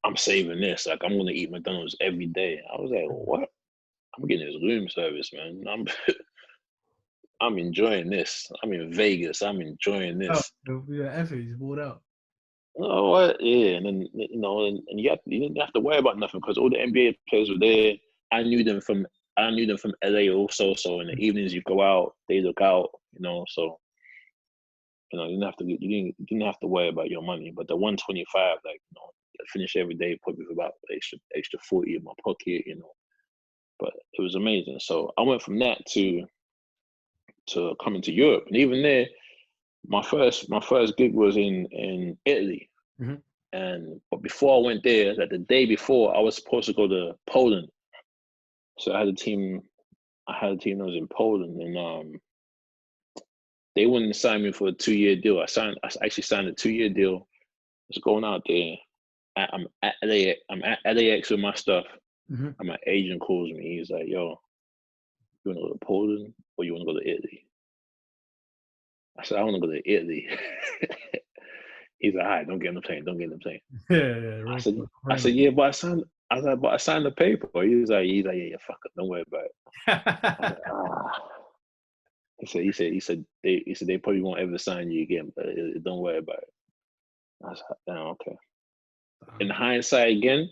I'm saving this. Like, I'm gonna eat McDonald's every day. I was like, what? I'm getting this room service, man. I'm enjoying this. I'm in Vegas. I'm enjoying this. Yeah, effort, you bought out. Oh, what? Yeah, and then and you didn't have to worry about nothing because all the NBA players were there. I knew them from LA also. So in the evenings you go out, they look out. So you didn't have to worry about your money. But the 125, like I finish every day, put me for about extra 40 in my pocket. But it was amazing. So I went from that to coming to Europe, and even there, my first gig was in Italy. Mm-hmm. But before I went there, like the day before, I was supposed to go to Poland. So I had a team that was in Poland, and they wouldn't sign me for a 2-year deal. I actually signed a 2-year deal. I was going out there. I'm at LAX with my stuff. Mm-hmm. And my agent calls me. He's like, yo, you want to go to Poland or you want to go to Italy? I said, I want to go to Italy. He's like, all right, don't get in the plane. Yeah, right. I said, yeah, but I signed the paper. He's like, yeah, fuck it, don't worry about it. He said they probably won't ever sign you again, but don't worry about it. I was like, oh, okay. In hindsight, again,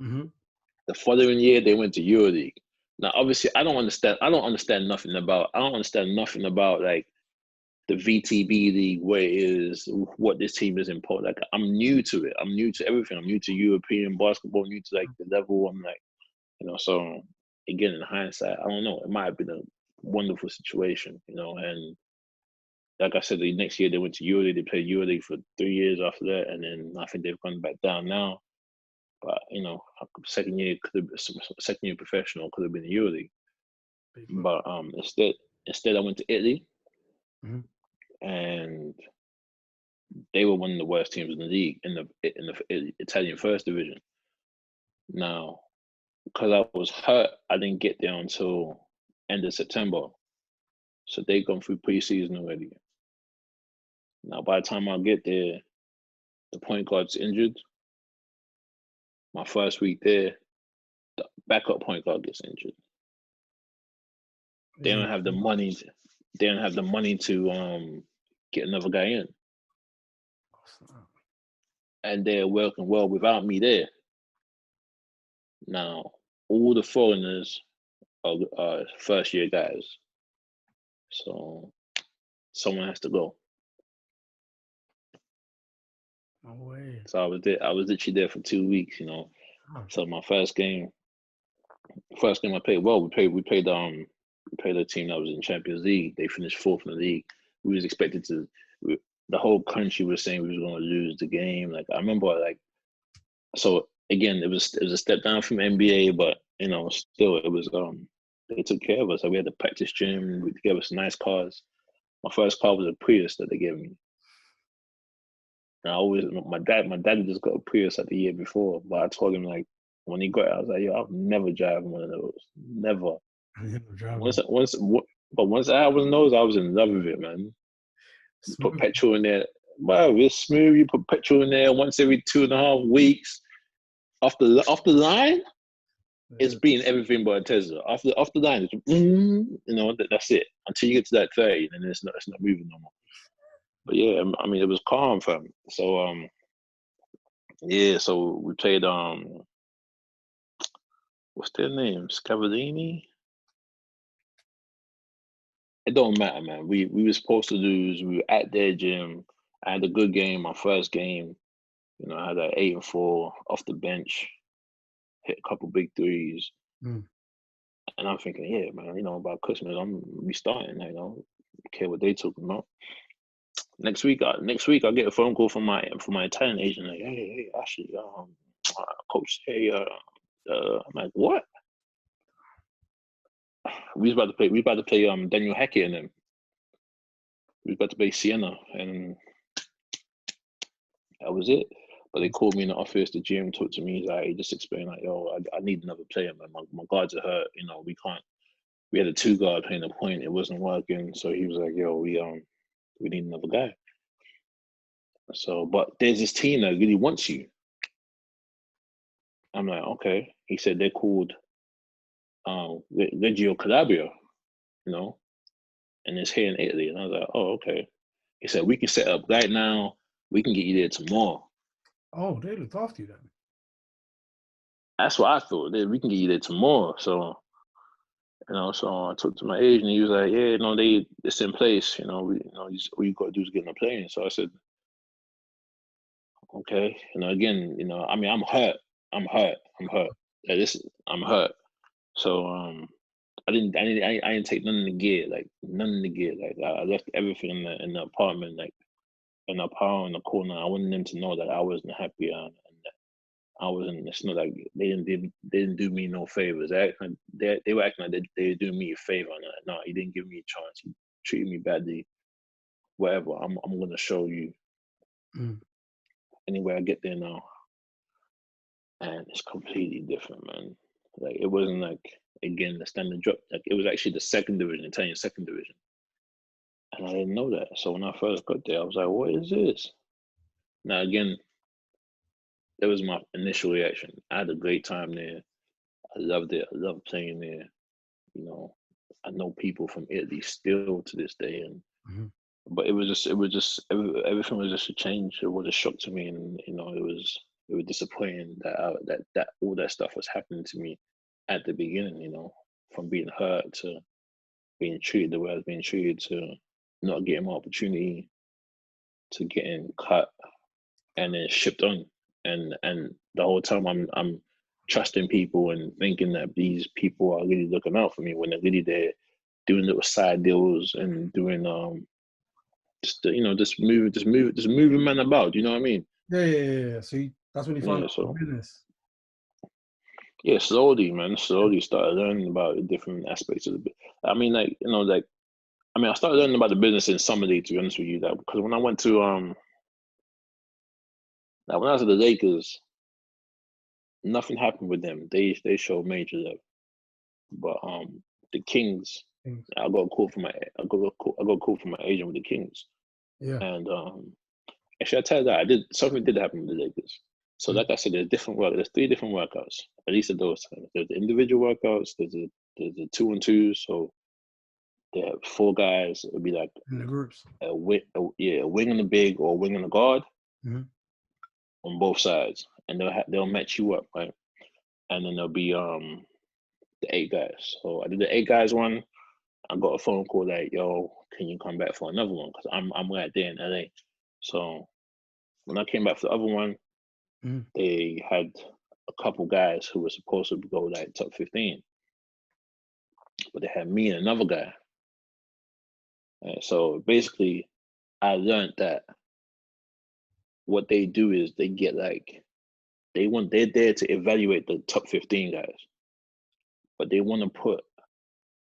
mm-hmm. The following year they went to EuroLeague. Now, obviously, I don't understand nothing about like the VTB league, where it is, what this team is in Poland. Like, I'm new to it. I'm new to everything. I'm new to European basketball. New to like the level. I'm like, So again, in hindsight, I don't know. It might have been a wonderful situation, And like I said, the next year they went to EuroLeague. They played EuroLeague for 3 years after that, and then I think they've gone back down now. But second year professional could have been EuroLeague. But instead I went to Italy, mm-hmm. And they were one of the worst teams in the league in the Italian first division. Now, because I was hurt, I didn't get there until end of September. So they gone through preseason already. Now, by the time I get there, the point guard's injured. My first week there, the backup point guard gets injured. They don't have the money. They don't have the money to get another guy in. And they're working well without me there. Now, all the foreigners are first-year guys. So someone has to go. No way. So I was literally there for 2 weeks, So my first game I played well. We played a team that was in Champions League. They finished 4th in the league. We was expected to. The whole country was saying we was going to lose the game. Like, I remember, so again, it was a step down from NBA, but still it was. They took care of us. Like, we had the practice gym. We gave us nice cars. My first car was a Prius that they gave me. And my dad just got a Prius like the year before, but I told him, like, when he got it, I was like, yo, I'll never drive one of those. Never. Once I had one of those, I was in love with it, man. Put petrol in there. Wow, it's smooth. You put petrol in there once every 2.5 weeks. off the line, it's being everything but a Tesla. Off the line, it's, that's it. Until you get to that 30, and then it's not moving no more. But yeah, I mean, it was calm, fam. So yeah, so we played what's their name? Scavallini? It don't matter, man. We were supposed to lose. We were at their gym. I had a good game, my first game. I had an 8-4 off the bench, hit a couple big threes. Mm. And I'm thinking, yeah, man, about Christmas, I'm restarting, care what they talking about. Next week I'll get a phone call from my Italian agent, like, hey, Ashley, coach, hey, I'm like, what? We was about to play Daniel Hackett and them. We was about to play Siena, and that was it. But they called me in the office. The GM talked to me. He's like, he just explained, like, yo, I need another player, man. My guards are hurt. We can't. We had a 2-guard playing the point. It wasn't working. So he was like, yo, we need another guy. So, but there's this team that really wants you. I'm like, okay. He said they're called Reggio Calabria, and it's here in Italy. And I was like, oh, okay. He said, we can set up right now. We can get you there tomorrow. Oh, they looked after you then. That's what I thought. We can get you there tomorrow. So, so I talked to my agent. He was like, yeah, it's in place. All you got to do is get in the plane. So I said, okay. Again, I mean, I'm hurt. I'm hurt. I'm hurt. So I didn't take none of the gear. Like none of the gear. Like I left everything in the apartment. Like in the power in the corner. I wanted them to know that I wasn't happy and that I wasn't. It's not like they didn't do me no favors. They were acting like they were doing me a favor. And no, he didn't give me a chance. He treated me badly. Whatever. I'm gonna show you. Anyway, I get there now, and it's completely different, man. Like it wasn't like again the standard drop. Like it was actually the second division, Italian second division, and I didn't know that. So when I first got there, I was like, "What is this?" Now again, that was my initial reaction. I had a great time there. I loved it. I loved playing there. I know people from Italy still to this day, and but everything was just a change. It was a shock to me, and it was disappointing that all that stuff was happening to me at the beginning. From being hurt to being treated the way I was being treated to not getting my opportunity to getting cut and then shipped on, and the whole time I'm trusting people and thinking that these people are really looking out for me when they're really there doing little side deals and doing just moving man about. You know what I mean? Yeah. So that's when you found out business. Yeah, slowly, man. Slowly started learning about different aspects of the. I mean, I started learning about the business in Summerlee, to be honest with you, because when I went to when I was at the Lakers, nothing happened with them. They showed major love, but the Kings. I got a call from my agent with the Kings. Yeah. And actually, I tell you that something did happen with the Lakers. So, like I said, there's 3 different workouts. At least at those times, there's the individual workouts. There's the 2-on-2. So they have 4 guys. It would be like in the groups. A wing and a big or a wing and a guard on both sides, and they'll match you up, right? And then there'll be the 8 guys. So I did the 8 guys one. I got a phone call like, yo, can you come back for another one? Because I'm right there in LA. So when I came back for the other one, they had a couple guys who were supposed to go like top 15. But they had me and another guy. So basically, I learned that what they do is they get like, they're there to evaluate the top 15 guys. But they want to put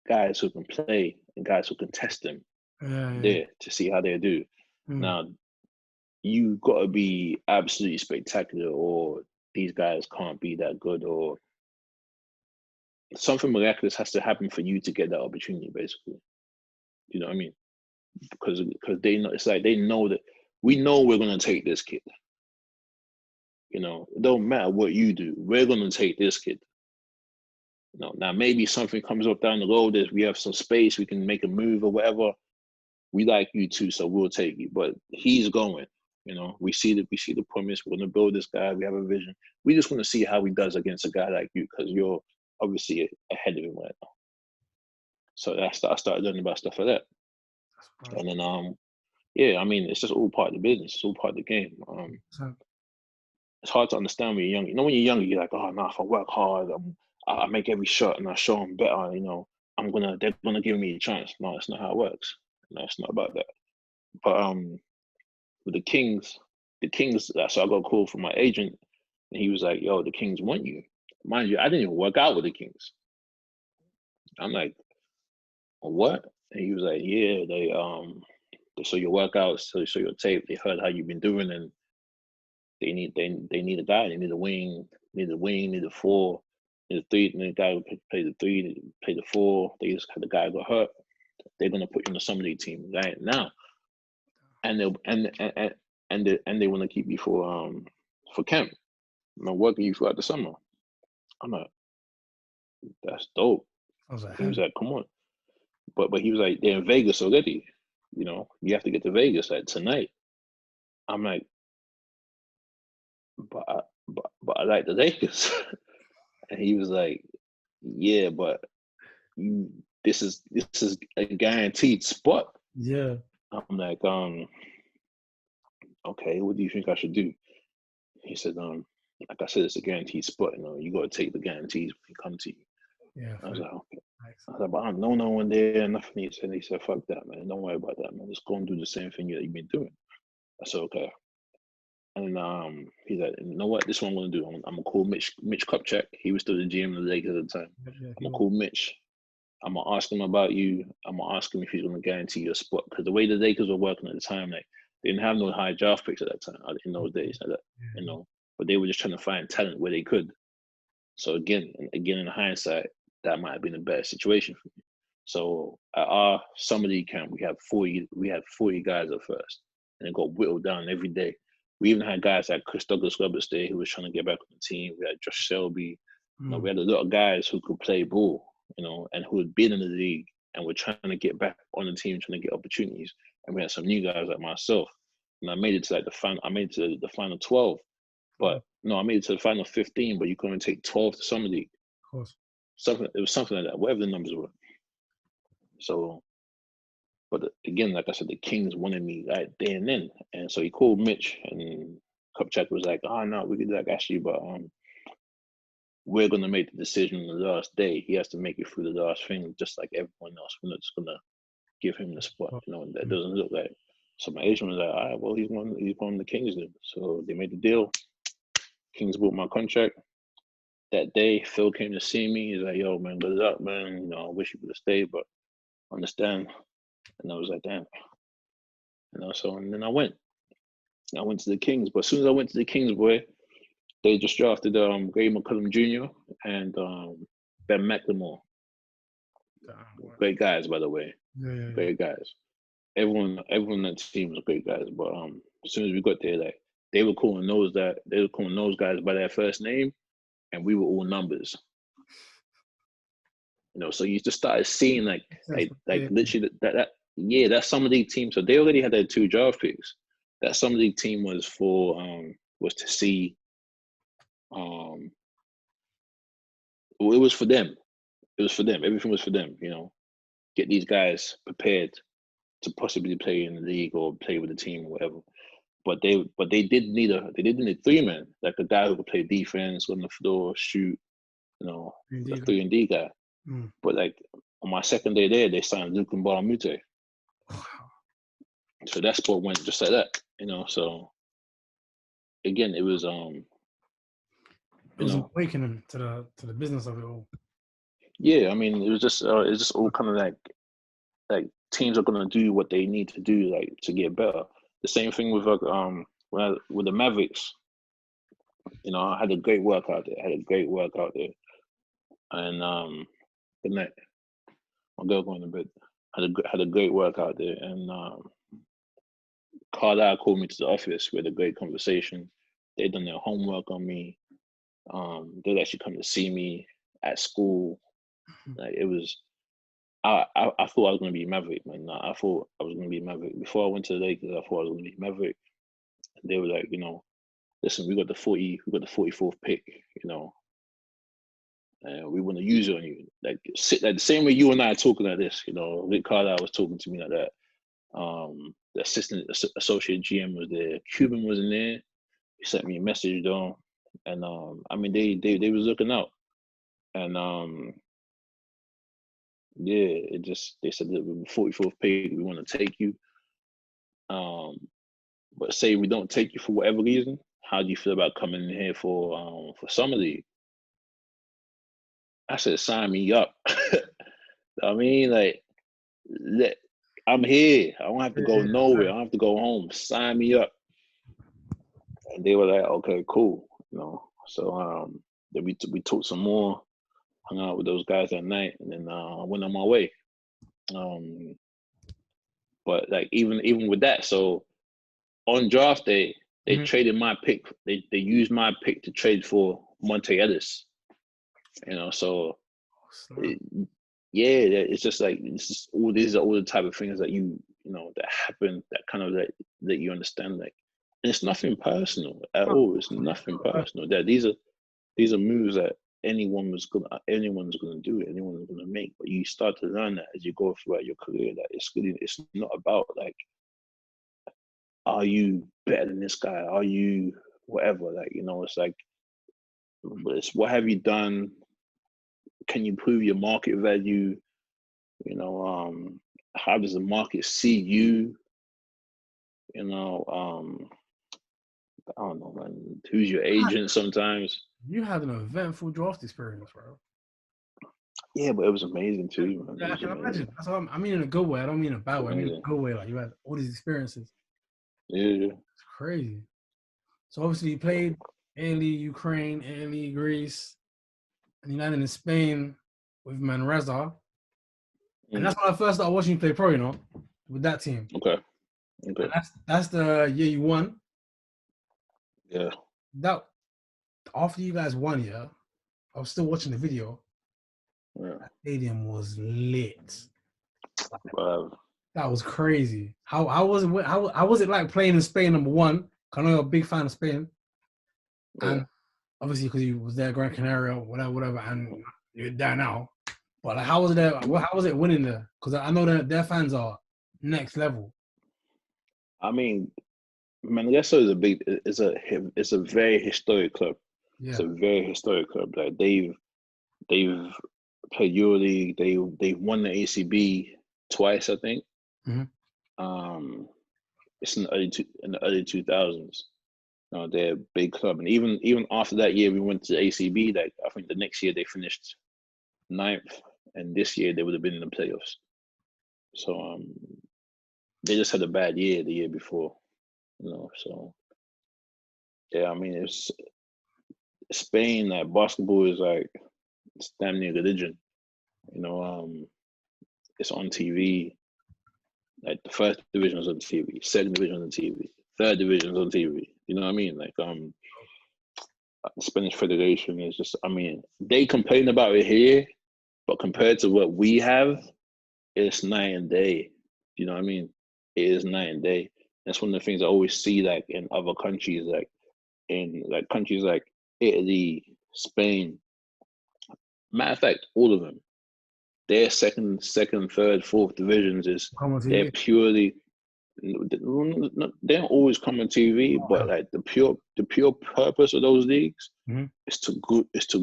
guys who can play and guys who can test them there to see how they do. Now, you got to be absolutely spectacular, or these guys can't be that good, or something miraculous has to happen for you to get that opportunity, basically. You know what I mean? Because they know, it's like they know that we know we're going to take this kid. You know, it don't matter what you do. We're gonna take this kid. You know, now maybe something comes up down the road that we have some space, we can make a move or whatever. We like you too, so we'll take you. But he's going. You know, we see the promise. We're gonna build this guy. We have a vision. We just want to see how he does against a guy like you, because you're obviously ahead of him right now. So I started learning about stuff like that. And then yeah, I mean, it's just all part of the business. It's all part of the game. It's hard to understand when you're young. You know, when you're younger, you're like, oh no, if I work hard, I make every shot and I show them better. You know, they're gonna give me a chance. No, it's not how it works. No, it's not about that. But with the Kings, so I got a call from my agent, and he was like, yo, the Kings want you. Mind you, I didn't even work out with the Kings. I'm like, what? And he was like, yeah, they saw your workouts, they saw your tape, they heard how you've been doing, and they need a guy. They need a wing, need a four, need a three, need a guy who play the three, play the four. They just had the guy got hurt. They're gonna put you in the summer league team right now, and they want to keep you for camp. I'm working you throughout the summer. I'm like, that's dope. He was like, come on, but he was like, they're in Vegas already. You know, you have to get to Vegas tonight. I'm like, but I like the Lakers. And he was like, yeah, but this is a guaranteed spot. Yeah. I'm like, okay, what do you think I should do? He said, like I said, it's a guaranteed spot. You know, you got to take the guarantees when they come to you. Yeah. I was like, okay. Nice. I was like, but I know no one there, nothing. He said, fuck that, man. Don't worry about that, man. Just go and do the same thing that you've been doing. I said, okay. And he's like, you know what? This is what I'm gonna do. I'm gonna call Mitch Kupchak. He was still the GM of the Lakers at the time. Yeah, I'm gonna call Mitch. I'm gonna ask him about you. I'm gonna ask him if he's gonna guarantee your spot, because the way the Lakers were working at the time, like they didn't have no high draft picks at that time in those days, you know. But they were just trying to find talent where they could. So again in hindsight, that might have been a better situation for me. So at our summer league camp, we had 40 guys at first, and it got whittled down every day. We even had guys like Chris Douglas-Roberts there who was trying to get back on the team. We had Josh Shelby. You know, we had a lot of guys who could play ball, you know, and who had been in the league and were trying to get back on the team, trying to get opportunities. And we had some new guys like myself. And I made it to like the final. I made it to the final 12, but no, I made it to the final 15. But you can only take 12 to summer league. Of course. It was something like that, whatever the numbers were. So, but again, like I said, the Kings wanted me right there and then, and so he called Mitch, and Kupchak was like, "Oh no, we could like actually, but we're gonna make the decision on the last day. He has to make it through the last thing, just like everyone else. We're not just gonna give him the spot. You know, that doesn't look like." So my agent was like, "All right, well, he's going the Kings then." So they made the deal. Kings bought my contract. That day, Phil came to see me. He's like, "Yo, man, good luck, man. You know, I wish you would have stayed, but understand." And I was like, "Damn." You know, so and then I went to the Kings. But as soon as I went to the Kings, boy, they just drafted Grady McCollum Jr. and Ben McLemore. Great guys, by the way. Yeah. Great guys. Everyone on that team was great guys. But as soon as we got there, like they were calling those guys by their first name, and we were all numbers. You know, so you just started seeing like literally that summer league team. So they already had their 2 draft picks. That summer league team was for was to see well, it was for them. It was for them. Everything was for them, you know. Get these guys prepared to possibly play in the league or play with the team or whatever. But they did need a 3-man, like a guy who could play defense, on the floor, shoot, you know, a 3-and-D guy. But like on my second day there, they signed Luke Mbamute. So that sport went just like that, you know. So again, it was an awakening to the business of it all. Yeah, I mean, it's just all kind of like teams are gonna do what they need to do, like to get better. The same thing with with the Mavericks. You know, I had a great workout there. And good night. My girl going to bed. Had a great workout there, and Carlisle called me to the office. We had a great conversation. they done their homework on me. They'd actually come to see me at school. Like it was, I thought I was gonna be Maverick, man. I thought I was gonna be Maverick before I went to the Lakers. I thought I was gonna be Maverick. And they were like, listen, we got the 44th pick, and we want to use it on you. Like sit like the same way you and I are talking like this, Rick Carlisle was talking to me like that. The associate GM was there. Cuban was in there. He sent me a message though, and I mean they was looking out, and yeah, they said that with the 44th pick we want to take you. But say we don't take you for whatever reason, how do you feel about coming in here for summer league? I said, sign me up. I mean, like, I'm here. I don't have to go nowhere. I don't have to go home. Sign me up. And they were like, okay, cool. So then we talked some more, hung out with those guys that night, and then I went on my way. But like even with that, so on draft day, they traded my pick. They used my pick to trade for Monte Ellis. So it's just like these are all the type of things that that happen, that kind of that you understand, like, and it's nothing personal at all. It's nothing personal. That these are moves that anyone's gonna do, anyone's gonna make. But you start to learn that as you go throughout your career, that it's not about like, are you better than this guy? Are you whatever? Like, it's like, it's what have you done? Can you prove your market value? How does the market see you? I don't know, man. Who's your agent sometimes? You had an eventful draft experience, bro. Yeah, but it was amazing too, man. Yeah, I can imagine. That's what I mean in a good way. I don't mean a bad way. I mean in a good way. Like, you had all these experiences. Yeah. It's crazy. So obviously you played A-League Ukraine, A-League Greece, and you landed in Spain with Manresa. And that's when I first started watching you play pro, with that team. Okay. And that's the year you won. Yeah. That after you guys won, I was still watching the video. Yeah. That stadium was lit. Wow. That was crazy. How was it? How was it like playing in Spain? Number one, I know you're a big fan of Spain, and obviously because you was there, Gran Canaria, whatever, and you're there now. But like, how was it there? How was it winning there? Because I know that their fans are next level. I mean, Manresa is a very historic club. Yeah. It's a very historic club. Like they've played EuroLeague. They've won the ACB twice, I think. Mm-hmm. It's in the early 2000s. They're a big club, and even after that year, we went to the ACB. Like I think the next year they finished 9th, and this year they would have been in the playoffs. So they just had a bad year the year before, So yeah, I mean, it's Spain. Like basketball is like, it's damn near religion. It's on TV. Like the first division is on TV, second division on TV, third division is on TV. You know what I mean? Like the Spanish Federation is just, I mean, they complain about it here, but compared to what we have, it's night and day. You know what I mean? It is night and day. That's one of the things I always see, like in other countries, like in like countries like Italy, Spain. Matter of fact, all of them, their second, third, fourth divisions they're purely. They don't always come on TV, but like the pure purpose of those leagues is to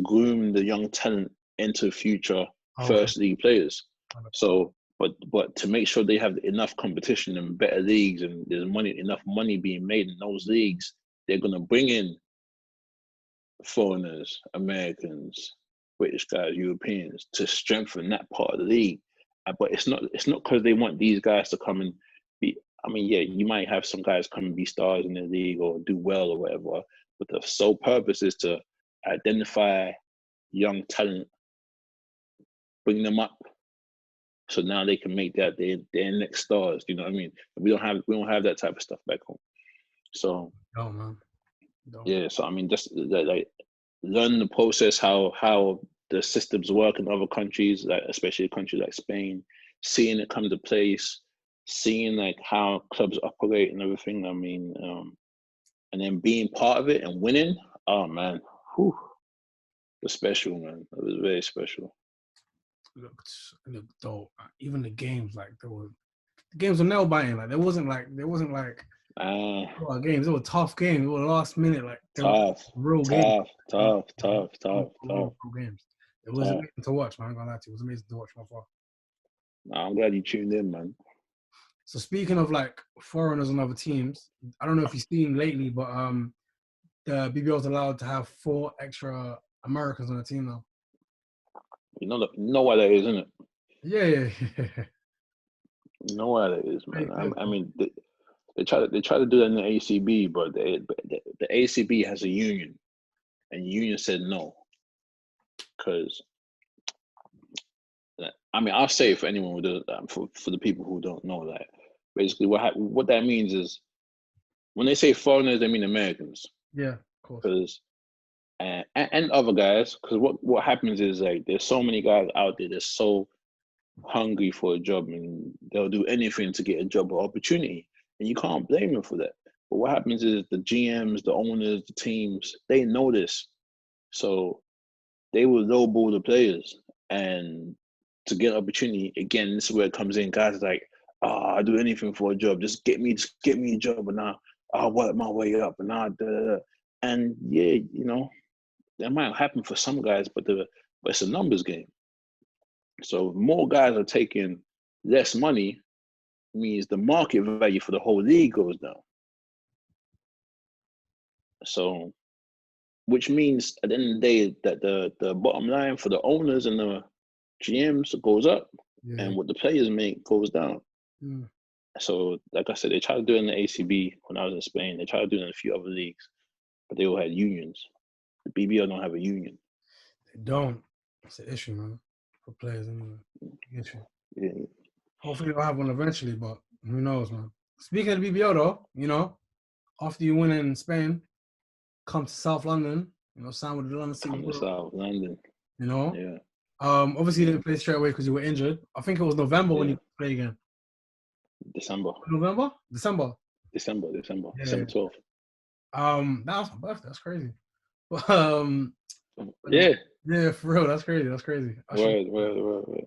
groom the young talent into future first league players. So, but to make sure they have enough competition and better leagues, and there's enough money being made in those leagues, they're gonna bring in foreigners, Americans, British guys, Europeans to strengthen that part of the league. But it's not because they want these guys to come and be. I mean, yeah, you might have some guys come and be stars in the league or do well or whatever, but the sole purpose is to identify young talent, bring them up, so now they can make that their next stars. You know what I mean? We don't have that type of stuff back home. So, oh man, Don't. Yeah, so I mean, just like learn the process, how the systems work in other countries, like especially a country like Spain, seeing it come to place, seeing like how clubs operate and everything. I mean, and then being part of it and winning. Oh man, whew, it was special, man. It was very special. Looked dope. Even the games, like the games were nail biting. Like there wasn't like Ah, games. They were tough games. They were last minute. Like they were tough, real games. tough, tough, tough, tough, tough, Real games. It was tough. amazing to watch, man. I'm gonna lie to you. It was amazing to watch from afar. Nah, I'm glad you tuned in, man. So speaking of like foreigners on other teams, I don't know if you've seen lately, but the BBL is allowed to have 4 extra Americans on the team now. You know why that is, isn't it? Yeah. You know why that is, man. Hey, I mean, they try to do that in the ACB, but the ACB has a union, and the union said no, because I mean, I'll say it for anyone who does, for the people who don't know that. Basically, what that means is when they say foreigners, they mean Americans, yeah, of course. because and other guys, because what happens is like there's so many guys out there that's so hungry for a job and they'll do anything to get a job or opportunity, and you can't blame them for that. But what happens is the GMs, the owners, the teams, they know this, so they will lowball the players, and to get an opportunity again, this is where it comes in. Guys like, I'll do anything for a job, just get me a job, and I'll work my way up, and and yeah, that might happen for some guys, but it's a numbers game. So if more guys are taking less money, means the market value for the whole league goes down. So, which means at the end of the day that the bottom line for the owners and the GMs goes up, and what the players make goes down. Mm. So, like I said, they tried to do it in the ACB when I was in Spain. They tried to do it in a few other leagues, but they all had unions. The BBL don't have a union. They don't. It's an issue, man, for players anyway. Issue. Yeah. Hopefully they'll have one eventually, but who knows, man. Speaking of the BBL though, after you win in Spain, come to South London, sign with the London City. Come to South London. Yeah. Obviously you didn't play straight away because you were injured. I think it was November when you played again. December. December. Yeah. December 12th. That was my birthday. That's crazy. But yeah, for real. That's crazy. Word.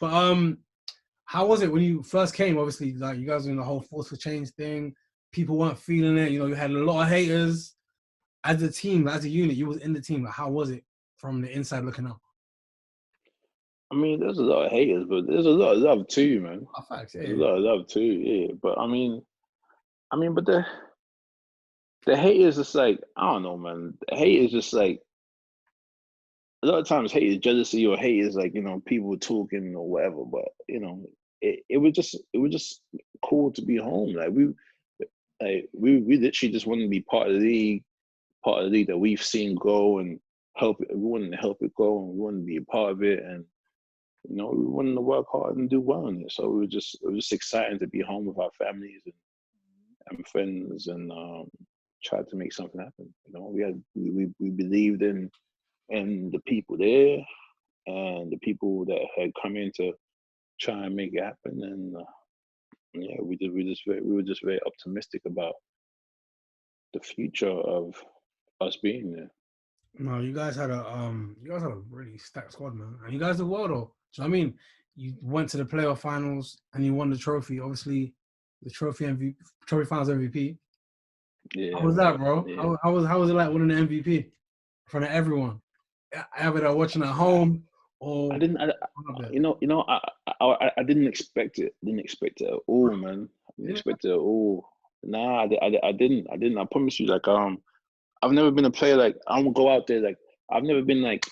But how was it when you first came? Obviously, like you guys were in the whole Force for Change thing. People weren't feeling it. You had a lot of haters. As a team, as a unit, you was in the team. Like, how was it from the inside looking out? I mean, there's a lot of haters, but there's a lot of love too, man. Facts, yeah. There's a lot of love too, yeah. But I mean, but the hate is just like, I don't know, man. The hate is just like, a lot of times hate is jealousy, or hate is like, people talking or whatever. But it was just cool to be home. Like we literally just wanted to be part of the league that we've seen grow and help it. We wanted to help it grow, and we wanted to be a part of it, and we wanted to work hard and do well in it. So it was just exciting to be home with our families and friends, and tried to make something happen. We believed in the people there and the people that had come in to try and make it happen. And we were just very optimistic about the future of us being there. No, you guys had a really stacked squad, man. And you guys did well though. So I mean, you went to the playoff finals and you won the trophy. Obviously, the trophy finals MVP. Yeah. How was that, bro? Yeah. How was it like winning the MVP in front of everyone? Either watching at home or I didn't. I didn't expect it. Didn't expect it at all, man. I didn't expect it at all. Nah, I didn't. I promise you. Like, I've never been a player like I don't go out there like I've never been like,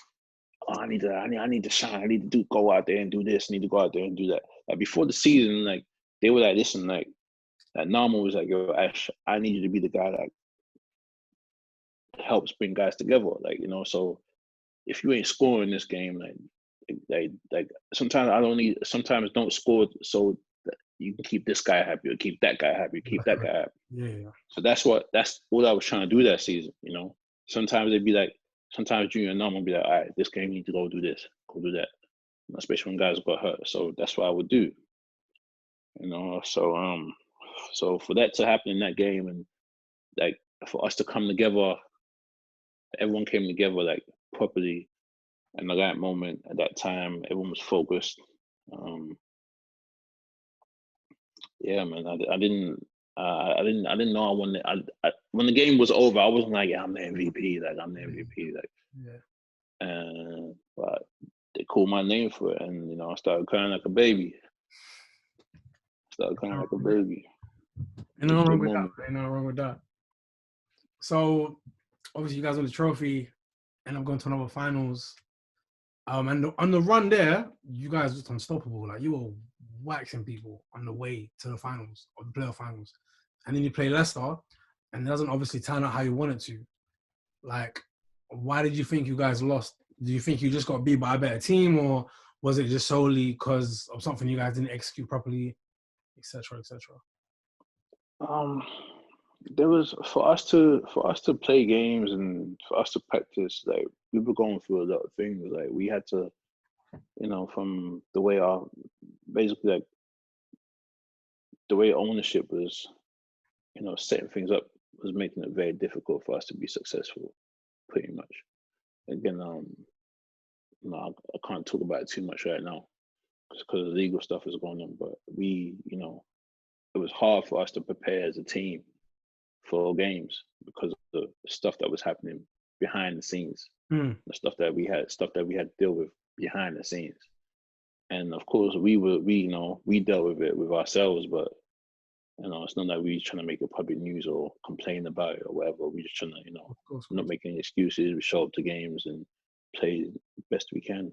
oh, I need to shine. I need to go out there and do this. I need to go out there and do that. Like before the season, like they were like, listen, like that Nama was like, yo, Ash, I need you to be the guy that helps bring guys together. Like, so if you ain't scoring this game, like sometimes don't score so you can keep this guy happy, or keep that guy happy, keep that guy happy. Yeah. So that's what I was trying to do that season. You know, sometimes they'd be like, sometimes Junior and I'm gonna be like, all right, this game you need to go do this, go do that. Especially when guys got hurt. So that's what I would do. You know, so for that to happen in that game, and like for us to come together, everyone came together like properly, and at that moment, at that time, everyone was focused. Yeah, man, I didn't know I won it. When the game was over, I wasn't like, yeah, I'm the MVP. Like I'm the MVP. Like, yeah. But they called my name for it, and you know, I started crying like a baby. Ain't nothing wrong with that. Ain't nothing wrong with that. So obviously you guys won the trophy, and I'm going to another finals. And on the run there, you guys were just unstoppable. Like you were waxing people on the way to the finals or the playoff finals. And then you play Leicester, and it doesn't obviously turn out how you wanted to. Like, why did you think you guys lost? Do you think you just got beat by a better team, or was it just solely because of something you guys didn't execute properly, etc., etc.? There was for us to play games and for us to practice. Like we were going through a lot of things. Like we had to, you know, from the way basically like the way ownership was, you know, setting things up was making it very difficult for us to be successful, pretty much. Again, you know, I can't talk about it too much right now because the legal stuff is going on. But we, you know, it was hard for us to prepare as a team for games because of the stuff that was happening behind the scenes, the stuff that we had to deal with behind the scenes. And of course, we dealt with it with ourselves, but you know, it's not that we trying to make it public news or complain about it or whatever. We just trying to, you know, not making excuses. We show up to games and play the best we can.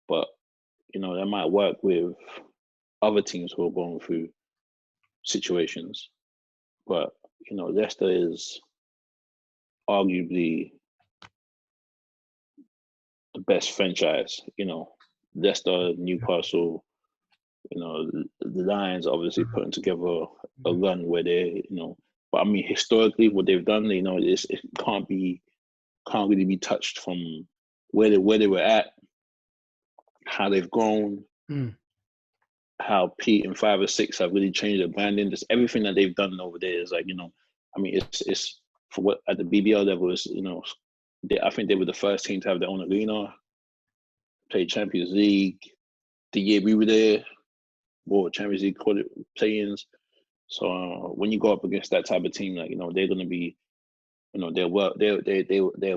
But you know, that might work with other teams who are going through situations. But you know, Leicester is arguably the best franchise. You know, Leicester, Newcastle, you know, the Lions obviously putting together a run where they, you know, but I mean historically what they've done, you know, it can't really be touched from where they were at, how they've grown, how Pete and 5 or 6 have really changed their branding. Just everything that they've done over there is like, you know, I mean it's for what at the BBL level is, you know, I think they were the first team to have their own arena, play Champions League. The year we were there, or Champions League play-ins. So when you go up against that type of team, like, you know, they're gonna be, you know, they're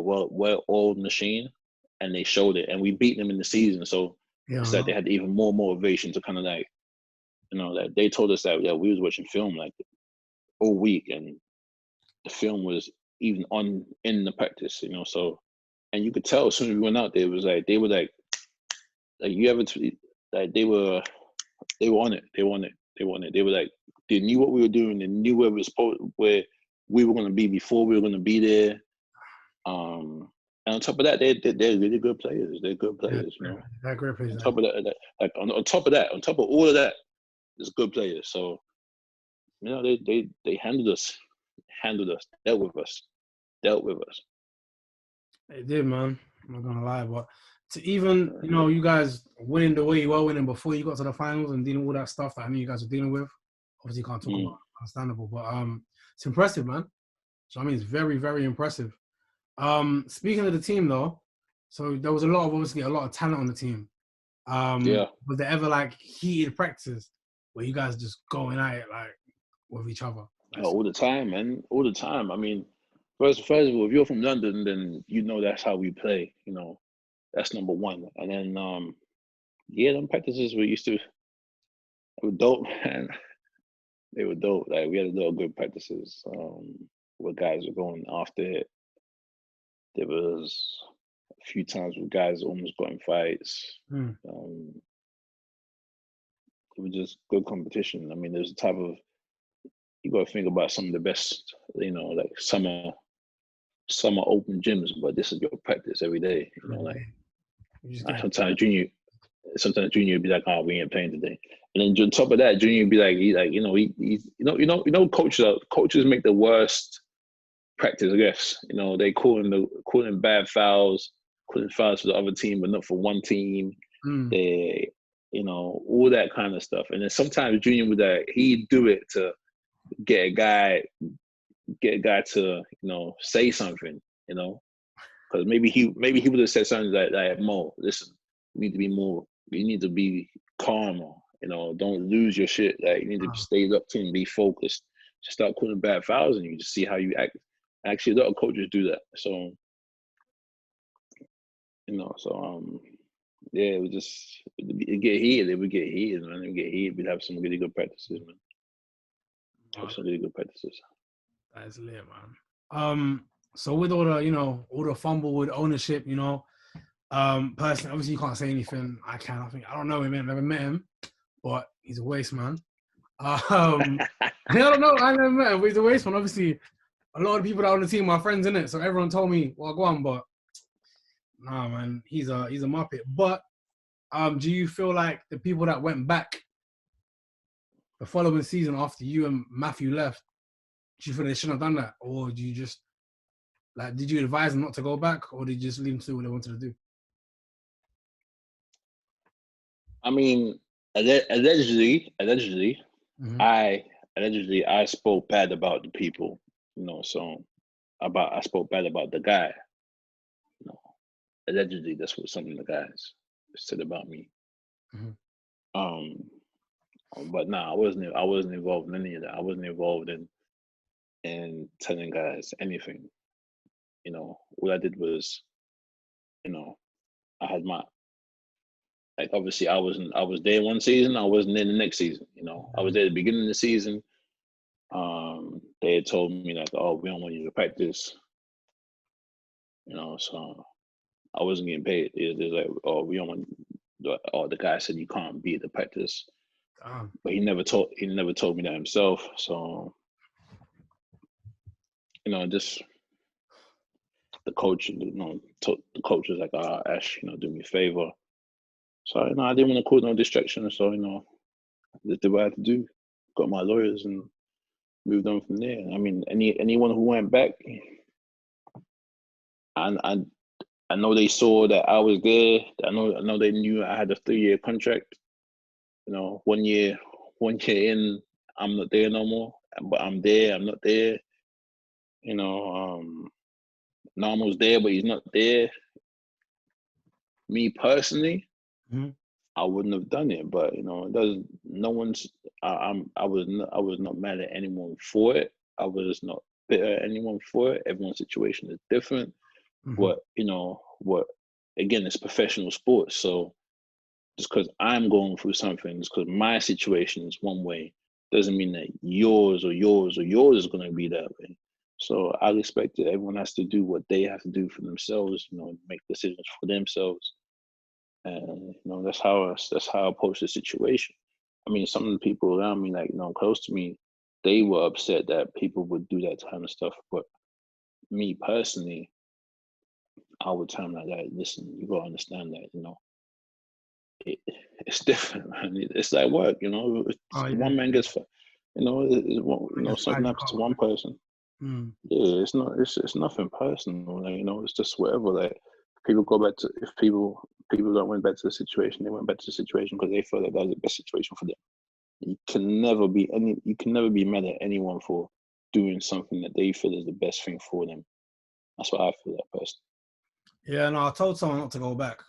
well-oiled machine, and they showed it. And we beat them in the season, so it's like they had even more motivation to kind of like, you know, that they told us that we was watching film like all week, and the film was even on in the practice, you know. So, and you could tell as soon as we went out there, it was like they were like you ever like they were on it. They were like, they knew what we were doing. They knew where we were going to be before we were going to be there. And on top of that, they're really good players. They're good players, you know. They're great players. On top of that, like on top of all of that, there's good players. So, you know, they handled us, dealt with us. They did, man. I'm not gonna lie, but to even, you know, you guys winning the way you were winning before you got to the finals and dealing with all that stuff that I knew you guys were dealing with. Obviously, you can't talk about it, understandable, but it's impressive, man. So I mean, it's very, very impressive. Speaking of the team, though, so there was obviously a lot of talent on the team. Was there ever like heated practices where you guys just going at it like with each other? Like, all the time, man. All the time. I mean, first of all, if you're from London, then you know that's how we play. You know, that's number one. And then, them practices they were dope, man. They were dope. Like we had a lot of good practices where guys were going after it. There was a few times where guys almost got in fights. It was just good competition. I mean, there's a type of, you got to think about some of the best, you know, like summer open gyms, but this is your practice every day. You know, like sometimes junior would be like, "Oh, we ain't playing today," And then on top of that, Junior would be like, he's coaches make the worst practice, I guess. They calling bad fouls, calling fouls for the other team, but not for one team. They, all that kind of stuff. And then sometimes Junior would he'd do it to get a guy to say something, because maybe he would have said something like Mo, listen, you need to be calmer, don't lose your shit, like you need to stay up to and be focused. Just start calling bad fouls and you just see how you act. Actually, a lot of coaches do that. So yeah, it would get heated. It would get heated, man. It would get heated. We'd have some really good practices, man. Have some really good practices. That's lit, man. So with all the fumble with ownership, personally, obviously you can't say anything. I don't know him, I've never met him, but he's a waste man. I don't know, I never met him, but he's a waste man. Obviously, a lot of people that are on the team are friends in it, so everyone told me, well, go on, but nah, man, he's a muppet. But do you feel like the people that went back the following season after you and Matthew left, do you feel they shouldn't have done that, or do you just did you advise them not to go back, or did you just leave them to do what they wanted to do? I mean, allegedly, I spoke bad about the people, I spoke bad about the guy. Allegedly, that's what some of the guys said about me. But nah, I wasn't involved in any of that. I wasn't involved in telling guys anything. What I did was, I had my, obviously I was there one season, I wasn't there the next season, I was there at the beginning of the season. They had told me oh, we don't want you to practice, so I wasn't getting paid. They're like, oh, we don't want, the guy said you can't be at the practice. But he never told me that himself. So, just the coach, the coach was like, Ash, do me a favor. So, I didn't want to cause no distraction. So, I did what I had to do. Got my lawyers and moved on from there. I mean, anyone who went back, I know they saw that I was there. I know they knew I had a 3-year contract. 1 year in, I'm not there no more. But I'm there. I'm not there. Normal's there, but he's not there. Me personally, I wouldn't have done it. But it doesn't. No one's. I was not mad at anyone for it. I was not bitter at anyone for it. Everyone's situation is different. But again, it's professional sports. So just because I'm going through something, just because my situation is one way, doesn't mean that yours is going to be that way. So I respect that everyone has to do what they have to do for themselves, make decisions for themselves. And that's how I approach the situation. I mean, some of the people around me, close to me, they were upset that people would do that kind of stuff. But me personally, I would tell them like, listen, you gotta understand that, it's different, man. It's like work, one man gets, something happens to one person. Yeah, it's nothing personal. It's just whatever. Like people go back to, if people that went back to the situation, they went back to the situation because they felt that was the best situation for them. You can never be mad at anyone for doing something that they feel is the best thing for them. That's what I feel, that person. Yeah, no, I told someone not to go back.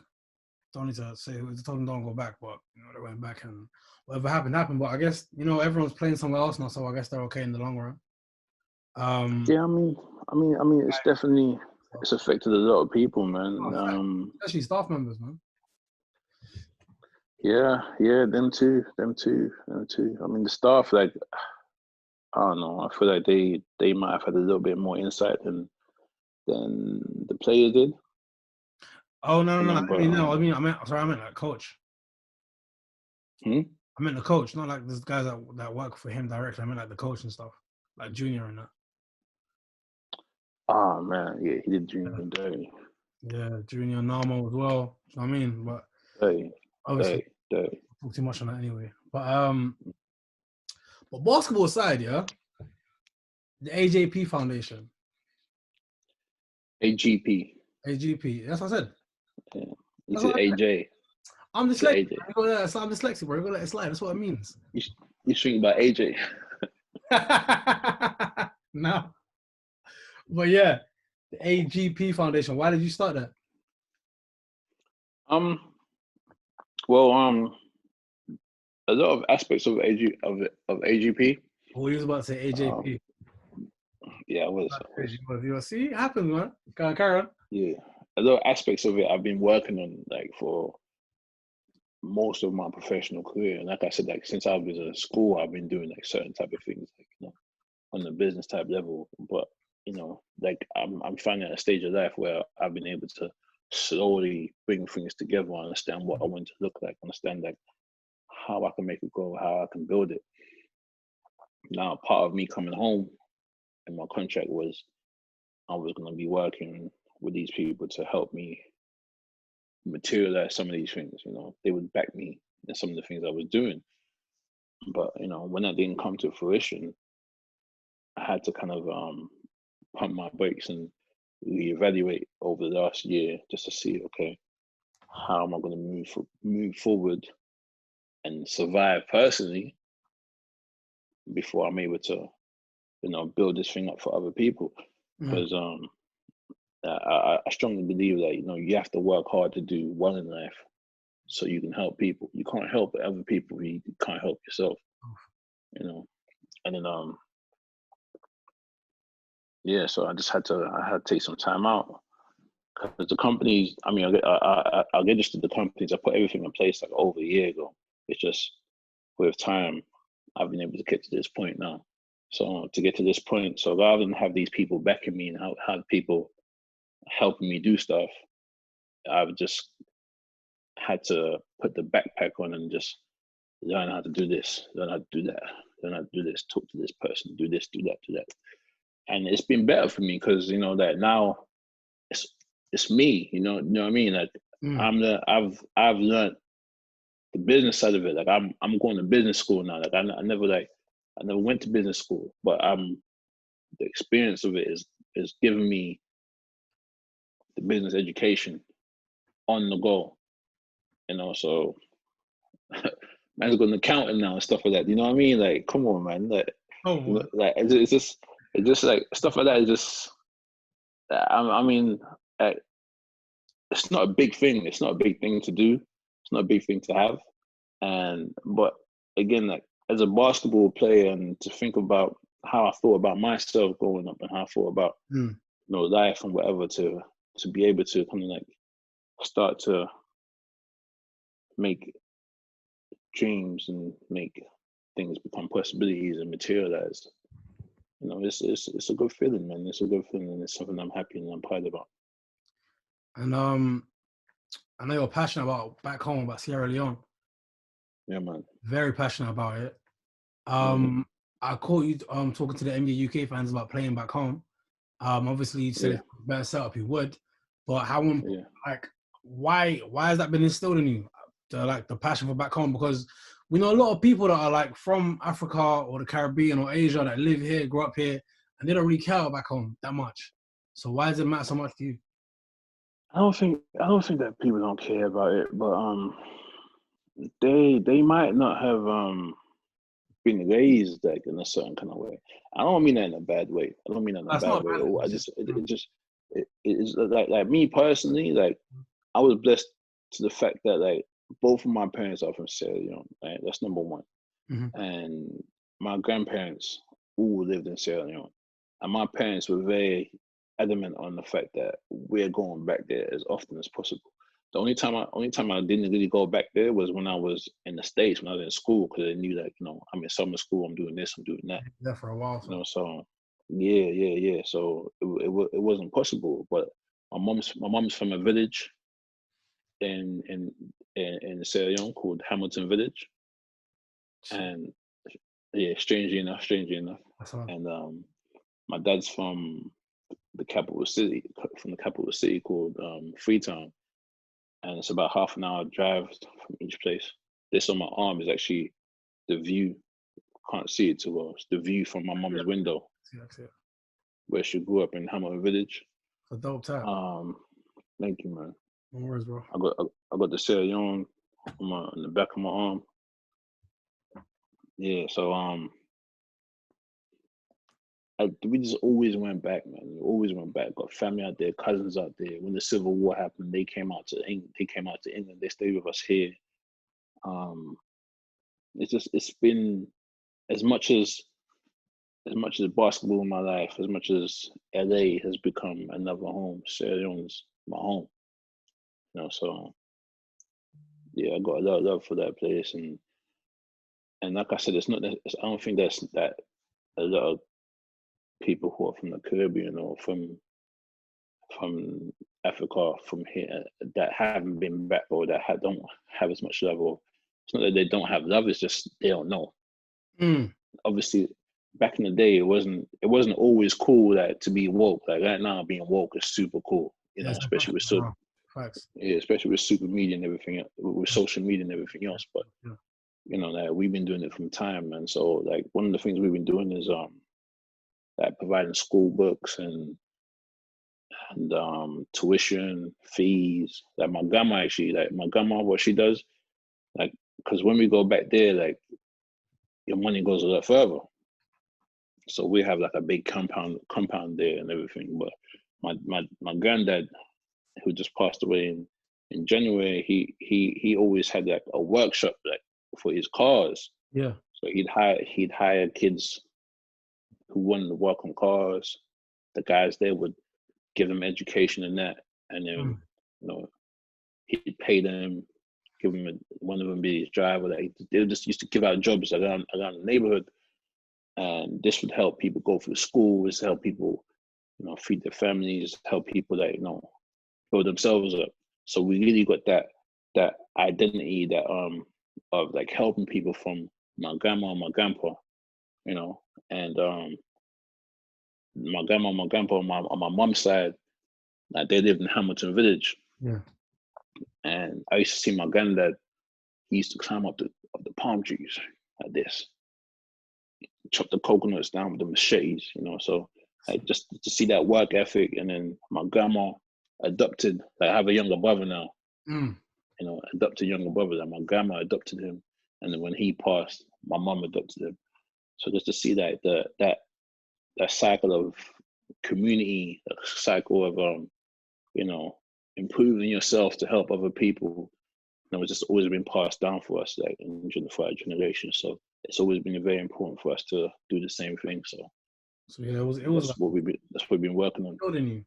Don't need to say who. I told them don't go back, but they went back and whatever happened. But I guess everyone's playing somewhere else now, so I guess they're okay in the long run. Yeah, I mean, it's definitely affected a lot of people, man. Especially staff members, man. Yeah, them too. I mean, the staff, I don't know. I feel like they might have had a little bit more insight than the players did. Oh no! I meant like coach. I meant the coach, not like those guys that work for him directly. I meant like the coach and stuff, like Junior and that. Oh man, yeah, he did Junior dirty. Yeah, Junior, Narmo as well. You know what I mean? But obviously, don't talk too much on that anyway. But basketball aside, yeah, the AJP Foundation, AGP. AGP. That's what I said. Yeah. You That's said what I said. AJ. I'm You said dyslexic. AJ. I'm dyslexic, bro. You gotta let it slide. That's what it means. You speaking about AJ. No, but yeah, the AGP Foundation. Why did you start that? Um. Well. A lot of aspects of AGP. Oh, you was about to say AJP. Yeah, I was. That's crazy. But you see, it happens, man. Go on, carry on. Yeah, a lot of aspects of it I've been working on like for most of my professional career. And like I said, like since I was in school, I've been doing like certain type of things, like on the business type level. But like I'm finding at a stage of life where I've been able to slowly bring things together, understand what I want to look like, understand like how I can make it go, how I can build it. Now, part of me coming home and my contract was I was going to be working with these people to help me materialize some of these things. They would back me in some of the things I was doing. But when that didn't come to fruition, I had to kind of pump my brakes and reevaluate over the last year just to see, okay, how am I going to move forward and survive personally before I'm able to, build this thing up for other people. Because I strongly believe that you have to work hard to do well in life so you can help people. You can't help other people if you can't help yourself. And then yeah, so I had to take some time out because the companies. I mean, I'll get just to the companies. I put everything in place like over a year ago. It's just with time, I've been able to get to this point now. So to get to this point, so rather than have these people backing me and have people helping me do stuff, I've just had to put the backpack on and just learn how to do this, learn how to do that, learn how to do this, talk to this person, do this, do that, do that. And it's been better for me because that now it's me, you know what I mean? Like I've learned the business side of it. Like I'm going to business school now. Like I never went to business school, but the experience of it is giving me the business education on the go. So man's going to accounting now and stuff like that. You know what I mean? Like, come on, man. Like, like it's just like stuff like that. Is just, I mean, it's not a big thing. It's not a big thing to do. It's not a big thing to have. But again, like as a basketball player, and to think about how I thought about myself growing up and how I thought about life and whatever, to be able to kind of like start to make dreams and make things become possibilities and materialize. It's a good feeling, man. It's a good feeling. It's something I'm happy and I'm proud about. And I know you're passionate about back home, about Sierra Leone. Yeah, man. Very passionate about it. I caught you talking to the NBA UK fans about playing back home. Obviously you said it's better setup you would, but why has that been instilled in you? The passion for back home? Because we know a lot of people that are like from Africa or the Caribbean or Asia that live here, grew up here, and they don't really care about back home that much. So why does it matter so much to you? I don't think that people don't care about it, but they might not have been raised like in a certain kind of way. I don't mean that in a bad way. I don't mean that in a bad way. It's like me personally, like I was blessed to the fact that like both of my parents are from Sierra Leone. Right? That's number one. And my grandparents all lived in Sierra Leone. And my parents were very adamant on the fact that we're going back there as often as possible. The only time I didn't really go back there was when I was in the States, when I was in school, because I knew that, I'm in summer school, I'm doing this, I'm doing that. Yeah, for a while. So yeah. So it wasn't possible. But my mom's from a village in Sierra Leone called Hamilton Village. And yeah, strangely enough. And my dad's from the capital city called Freetown. And it's about half an hour drive from each place. This on my arm is actually the view. Can't see it too well. It's the view from my mom's window Yeah. where she grew up in Hamilton Village. It's a dope tap. Thank you, man. No worries, bro. I got the Sierra Leone on the back of my arm. Yeah, so we just always went back, man. We always went back. Got family out there, cousins out there. When the Civil War happened, they came out to England. They stayed with us here. It's been as much as basketball in my life, as much as LA has become another home. Sierra Leone's my home. So yeah, I got a lot of love for that place, and like I said, it's not. I don't think that a lot of people who are from the Caribbean or from Africa, from here, that haven't been back or that don't have as much love. Or it's not that they don't have love; it's just they don't know. Obviously, back in the day, it wasn't always cool to be woke. Like right now, being woke is super cool. Especially with especially with super media and everything, with social media and everything else. But like we've been doing it from time, man. So like one of the things we've been doing is like providing school books and tuition fees. Like my grandma, what she does, like, because when we go back there, like your money goes a lot further. So we have like a big compound there and everything. But my granddad, who just passed away in January, he always had like a workshop like for his cars. Yeah. So he'd hire kids who wanted to work on cars. The guys there would give them education in that, and then he'd pay them, give them one of them be his driver. Like they just used to give out jobs around the neighborhood, and this would help people go through school. This help people, feed their families, help people that build themselves up. So we really got that identity that of like helping people from my grandma and my grandpa, and my grandma and my grandpa on my mom's side, like they lived in Hamilton Village. Yeah. And I used to see my granddad. He used to climb up the palm trees like this, chop the coconuts down with the machetes, So like just to see that work ethic, and then my grandma adopted. Like I have a younger brother now. Adopted younger brother. Like my grandma adopted him, and then when he passed, my mom adopted him. So just to see that cycle of community, a cycle of improving yourself to help other people, it's just always been passed down for us, like in for our generation. So it's always been very important for us to do the same thing. So yeah, it was that's what we've been working on. Building you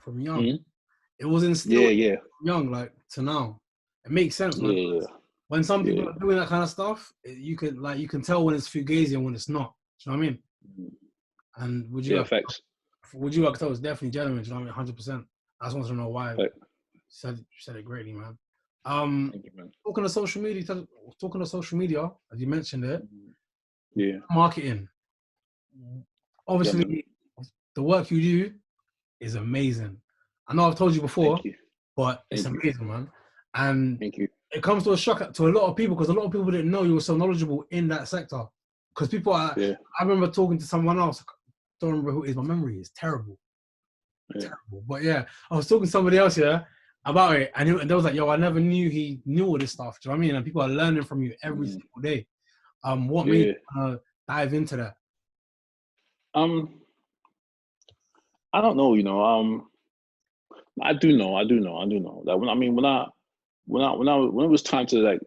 from young. It was instilled young, like to now. It makes sense, man. Yeah. When some people are doing that kind of stuff, you can tell when it's fugazi and when it's not. Do you know what I mean? And would you facts. Would you tell it's definitely genuine? Do you know what I mean? 100%. I just want to know why. You said it greatly, man. Thank you, man. Talking to social media, as you mentioned it. Yeah. Marketing. Obviously, the work you do is amazing. I know I've told you before, but it's amazing, man. And thank you. It comes to a shock to a lot of people, because a lot of people didn't know you were so knowledgeable in that sector. Because people I remember talking to someone else. I don't remember who it is. My memory is terrible. Terrible. But yeah, I was talking to somebody else about it, and they was like, "Yo, I never knew he knew all this stuff." Do you know what I mean? And people are learning from you every single day. What made you dive into that? I don't know. I do know. That when it was time to like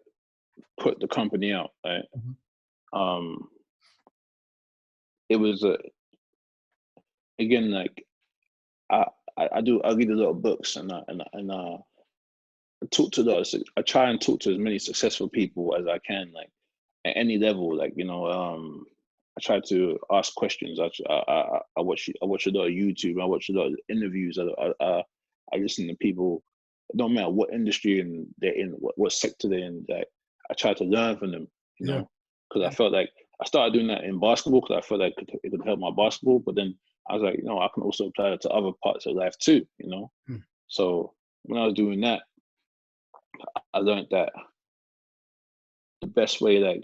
put the company out, right? It was again like I read a lot of books, and I talk to those. I try and talk to as many successful people as I can, like at any level. Like I try to ask questions. I watch a lot of YouTube. I watch a lot of interviews. I listen to people. It don't matter what industry and they're in, what sector they're in. Like I try to learn from them. Because I felt like I started doing that in basketball because I felt like it could help my basketball. But then I was like, I can also apply it to other parts of life too. So when I was doing that, I learned that the best way the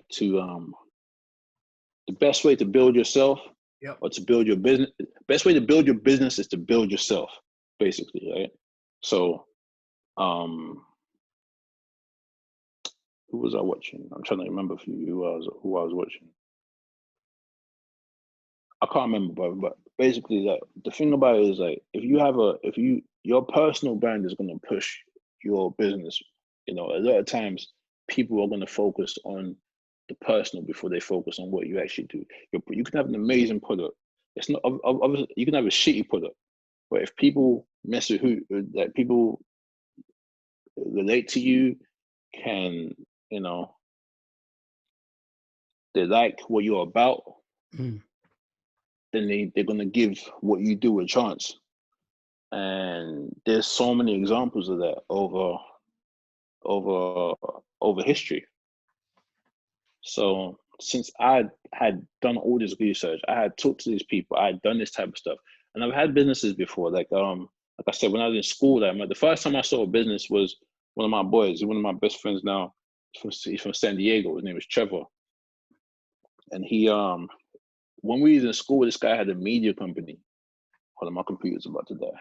best way to build yourself Yep. or to build your business. Best way to build your business is to build yourself, basically, right? So, who was I watching? I'm trying to remember who I was watching. I can't remember, but basically, like the thing about it is like if your personal brand is going to push your business. You know, a lot of times people are going to focus on the personal before they focus on what you actually do. You can have an amazing product. It's not obviously you can have a shitty product, but if people mess with like people relate to you, can they like what you're about, Mm. then they're gonna give what you do a chance. And there's so many examples of that over history. So since I had done all this research, I had talked to these people, I had done this type of stuff, and I've had businesses before. Like I said, when I was in school, the first time I saw a business was one of my boys, one of my best friends now. He's from San Diego. His name is Trevor, and he when we was in school, this guy had a media company. Hold on, my computer's about to die.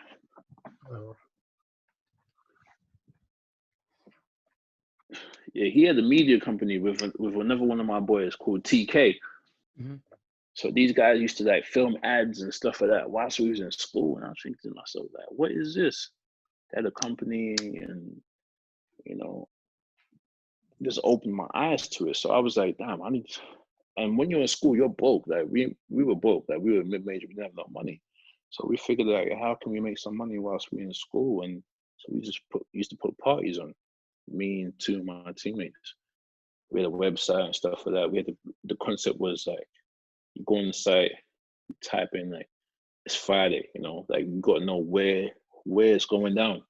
Oh. Yeah, he had a media company with another one of my boys called TK. Mm-hmm. So these guys used to like film ads and stuff like that whilst we was in school, and I was thinking to myself, like, what is this? They had a company, and just opened my eyes to it. So I was like, damn, I need. And when you're in school, you're broke. Like we were broke. Like we were mid-major, we didn't have no money. So we figured like, how can we make some money whilst we're in school? And so we just used to put parties on. Me and two of my teammates. We had a website and stuff like that. We had the concept was like, you go on the site, you type in like it's Friday, like you gotta know where it's going down.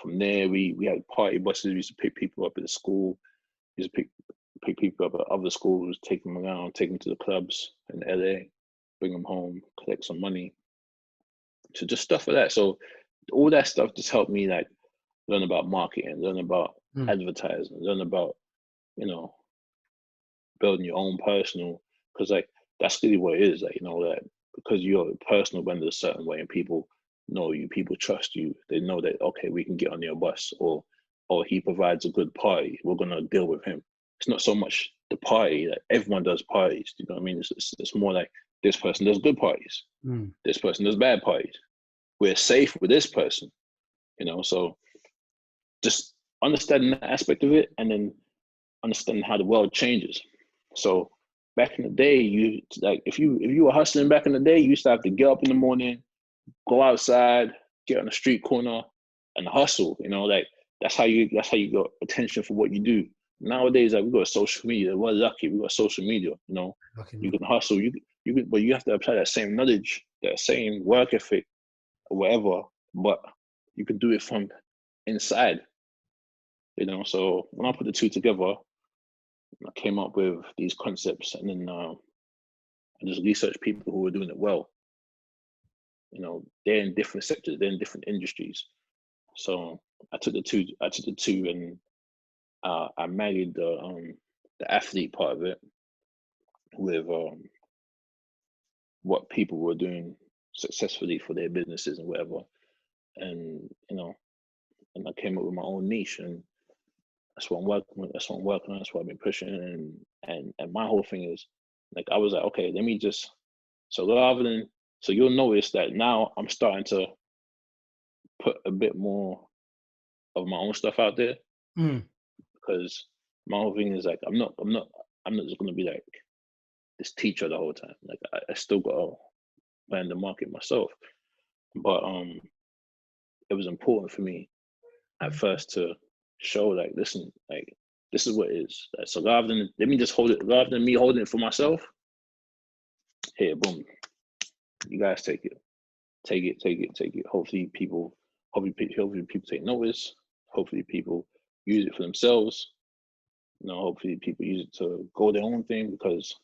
From there we had party buses. We used to pick people up at the school. We used to pick people up at other schools, take them around, take them to the clubs in LA, bring them home, collect some money. So just stuff like that. So all that stuff just helped me like learn about marketing, learn about advertising, learn about, building your own personal, because like that's really what it is. Like, that because you're a personal brand a certain way and people know you, people trust you, they know that, okay, we can get on your bus, or he provides a good party, we're gonna deal with him. It's not so much the party, like everyone does parties, you know what I mean? It's more like this person does good parties, this person does bad parties. We're safe with this person, so just understanding that aspect of it, and then understanding how the world changes. So back in the day, you like if you were hustling back in the day, you used to have to get up in the morning, go outside, get on the street corner, and hustle. Like that's how you got attention for what you do. Nowadays, like we got social media. We're lucky we got social media. You can hustle. You can, but you have to apply that same knowledge, that same work ethic, or whatever. But you can do it from inside. So when I put the two together, I came up with these concepts, and then I just researched people who were doing it well. They're in different sectors, they're in different industries. So I took the two, and I married the athlete part of it with what people were doing successfully for their businesses and whatever. And and I came up with my own niche, and that's what I'm working with. That's what I'm working on. That's what I've been pushing. And my whole thing is like, I was like, okay, let me just, so you'll notice that now I'm starting to put a bit more of my own stuff out there, because my whole thing is like, I'm not just going to be like this teacher the whole time. Like I still got to plan the market myself. But it was important for me at first to show like, listen, like this is what it is. So rather than rather than me holding it for myself, here, boom, you guys take it. Hopefully people take notice. Hopefully people use it for themselves. Hopefully people use it to go their own thing, because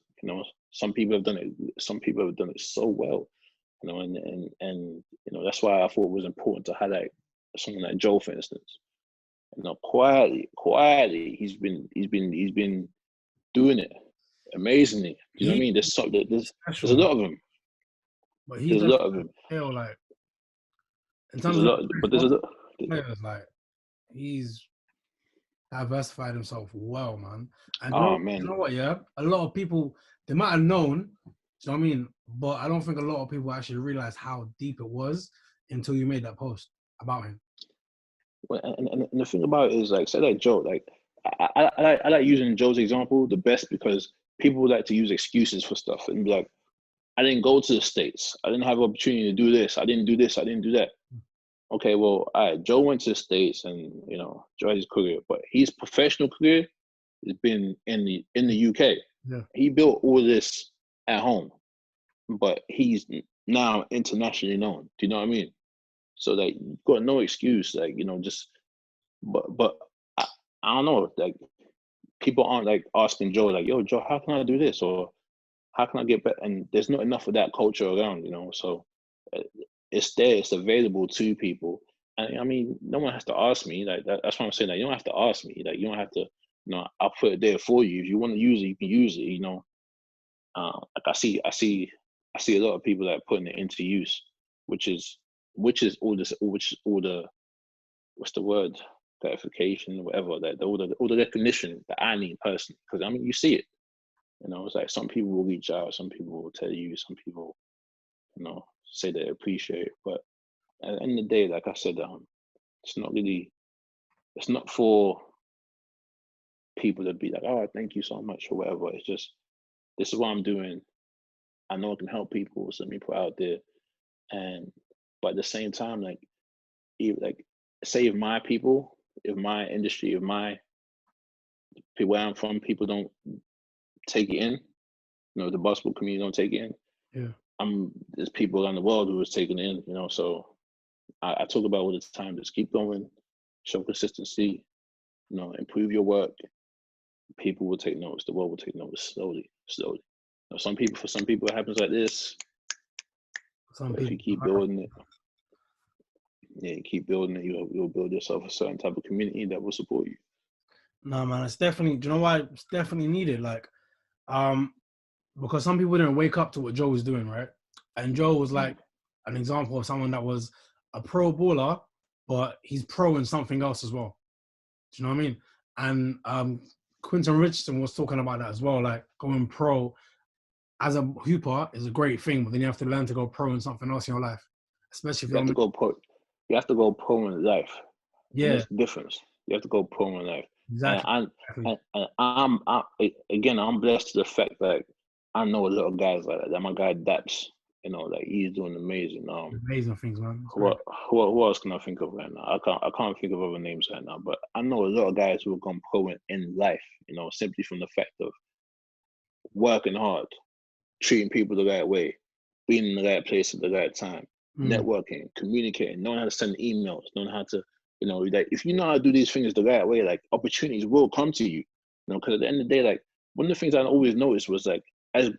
some people have done it so well. And that's why I thought it was important to highlight someone like Joe, for instance. You know, quietly, he's been doing it amazingly. Do you know what I He mean? There's special, a man. lot of him. But he's There's a done lot of him. hell like in There's terms a of lot, but there's a lot. players, like he's diversified himself well, man. And Oh you man, know what? Yeah, a lot of people they might have known. Do you know what I mean? But I don't think a lot of people actually realize how deep it was until you made that post about him. and the thing about it is like, say like Joe, like I like using Joe's example the best because people like to use excuses for stuff and be like, I didn't go to the States. I didn't have an opportunity to do this. I didn't do this. I didn't do that. Okay, well, all right, Joe went to the States and you know, Joe had his career, but his professional career has been in the UK. Yeah. He built all this at home, but he's now internationally known. Do you know what I mean? So like, you've got no excuse, like you know, just but I don't know, like people aren't like asking Joe, like, yo, Joe, how can I do this or how can I get better? And there's not enough of that culture around, you know. So uh, it's there, it's available to people. And I mean, no one has to ask me. Like that's what I'm saying. Like you don't have to ask me. Like you don't have to. You know, I'll put it there for you. If you want to use it, you can use it. You know, like I see a lot of people that are putting it into use, which is all this, which is all the what's the word, gratification, whatever. That all the recognition that I need personally. Because I mean, you see it. You know, it's like some people will reach out, some people will tell you, some people, you know, say they appreciate it. But at the end of the day, like I said, it's not really, it's not for people to be like, oh, thank you so much or whatever. It's just, this is what I'm doing. I know it can help people, so let me put out there. And, but at the same time, like, like, say if my people, if my industry, if my people where I'm from, people don't take it in, you know, the basketball community don't take it in. Yeah. There's people around the world who is taking it in, you know. So I talk about all the time, just keep going, show consistency, you know, improve your work. People will take notice. The world will take notice slowly, slowly. You know, for some people, it happens like this. Some But if people. you keep building it, yeah, you keep building it, you'll build yourself a certain type of community that will support you. No, man, it's definitely. Do you know why it's definitely needed? Like, um, because some people didn't wake up to what Joe was doing, right? And Joe was like an example of someone that was a pro baller, but he's pro in something else as well. Do you know what I mean? And Quinton Richardson was talking about that as well, like going pro as a hooper is a great thing, but then you have to learn to go pro in something else in your life, especially if You have to you're. go pro. You have to go pro in life, and Yeah, there's a difference. You have to go pro in life, and exactly. Exactly. again, I'm blessed to the fact that I know a lot of guys like that. That my guy Daps, you know, like he's doing amazing. Amazing things, man. It's great. Who else can I think of right now? I can't think of other names right now, but I know a lot of guys who have gone pro in life, you know, simply from the fact of working hard, treating people the right way, being in the right place at the right time, Mm, networking, communicating, knowing how to send emails, knowing how to, you know, like if you know how to do these things the right way, like opportunities will come to you. You know, because at the end of the day, like one of the things I always noticed was like,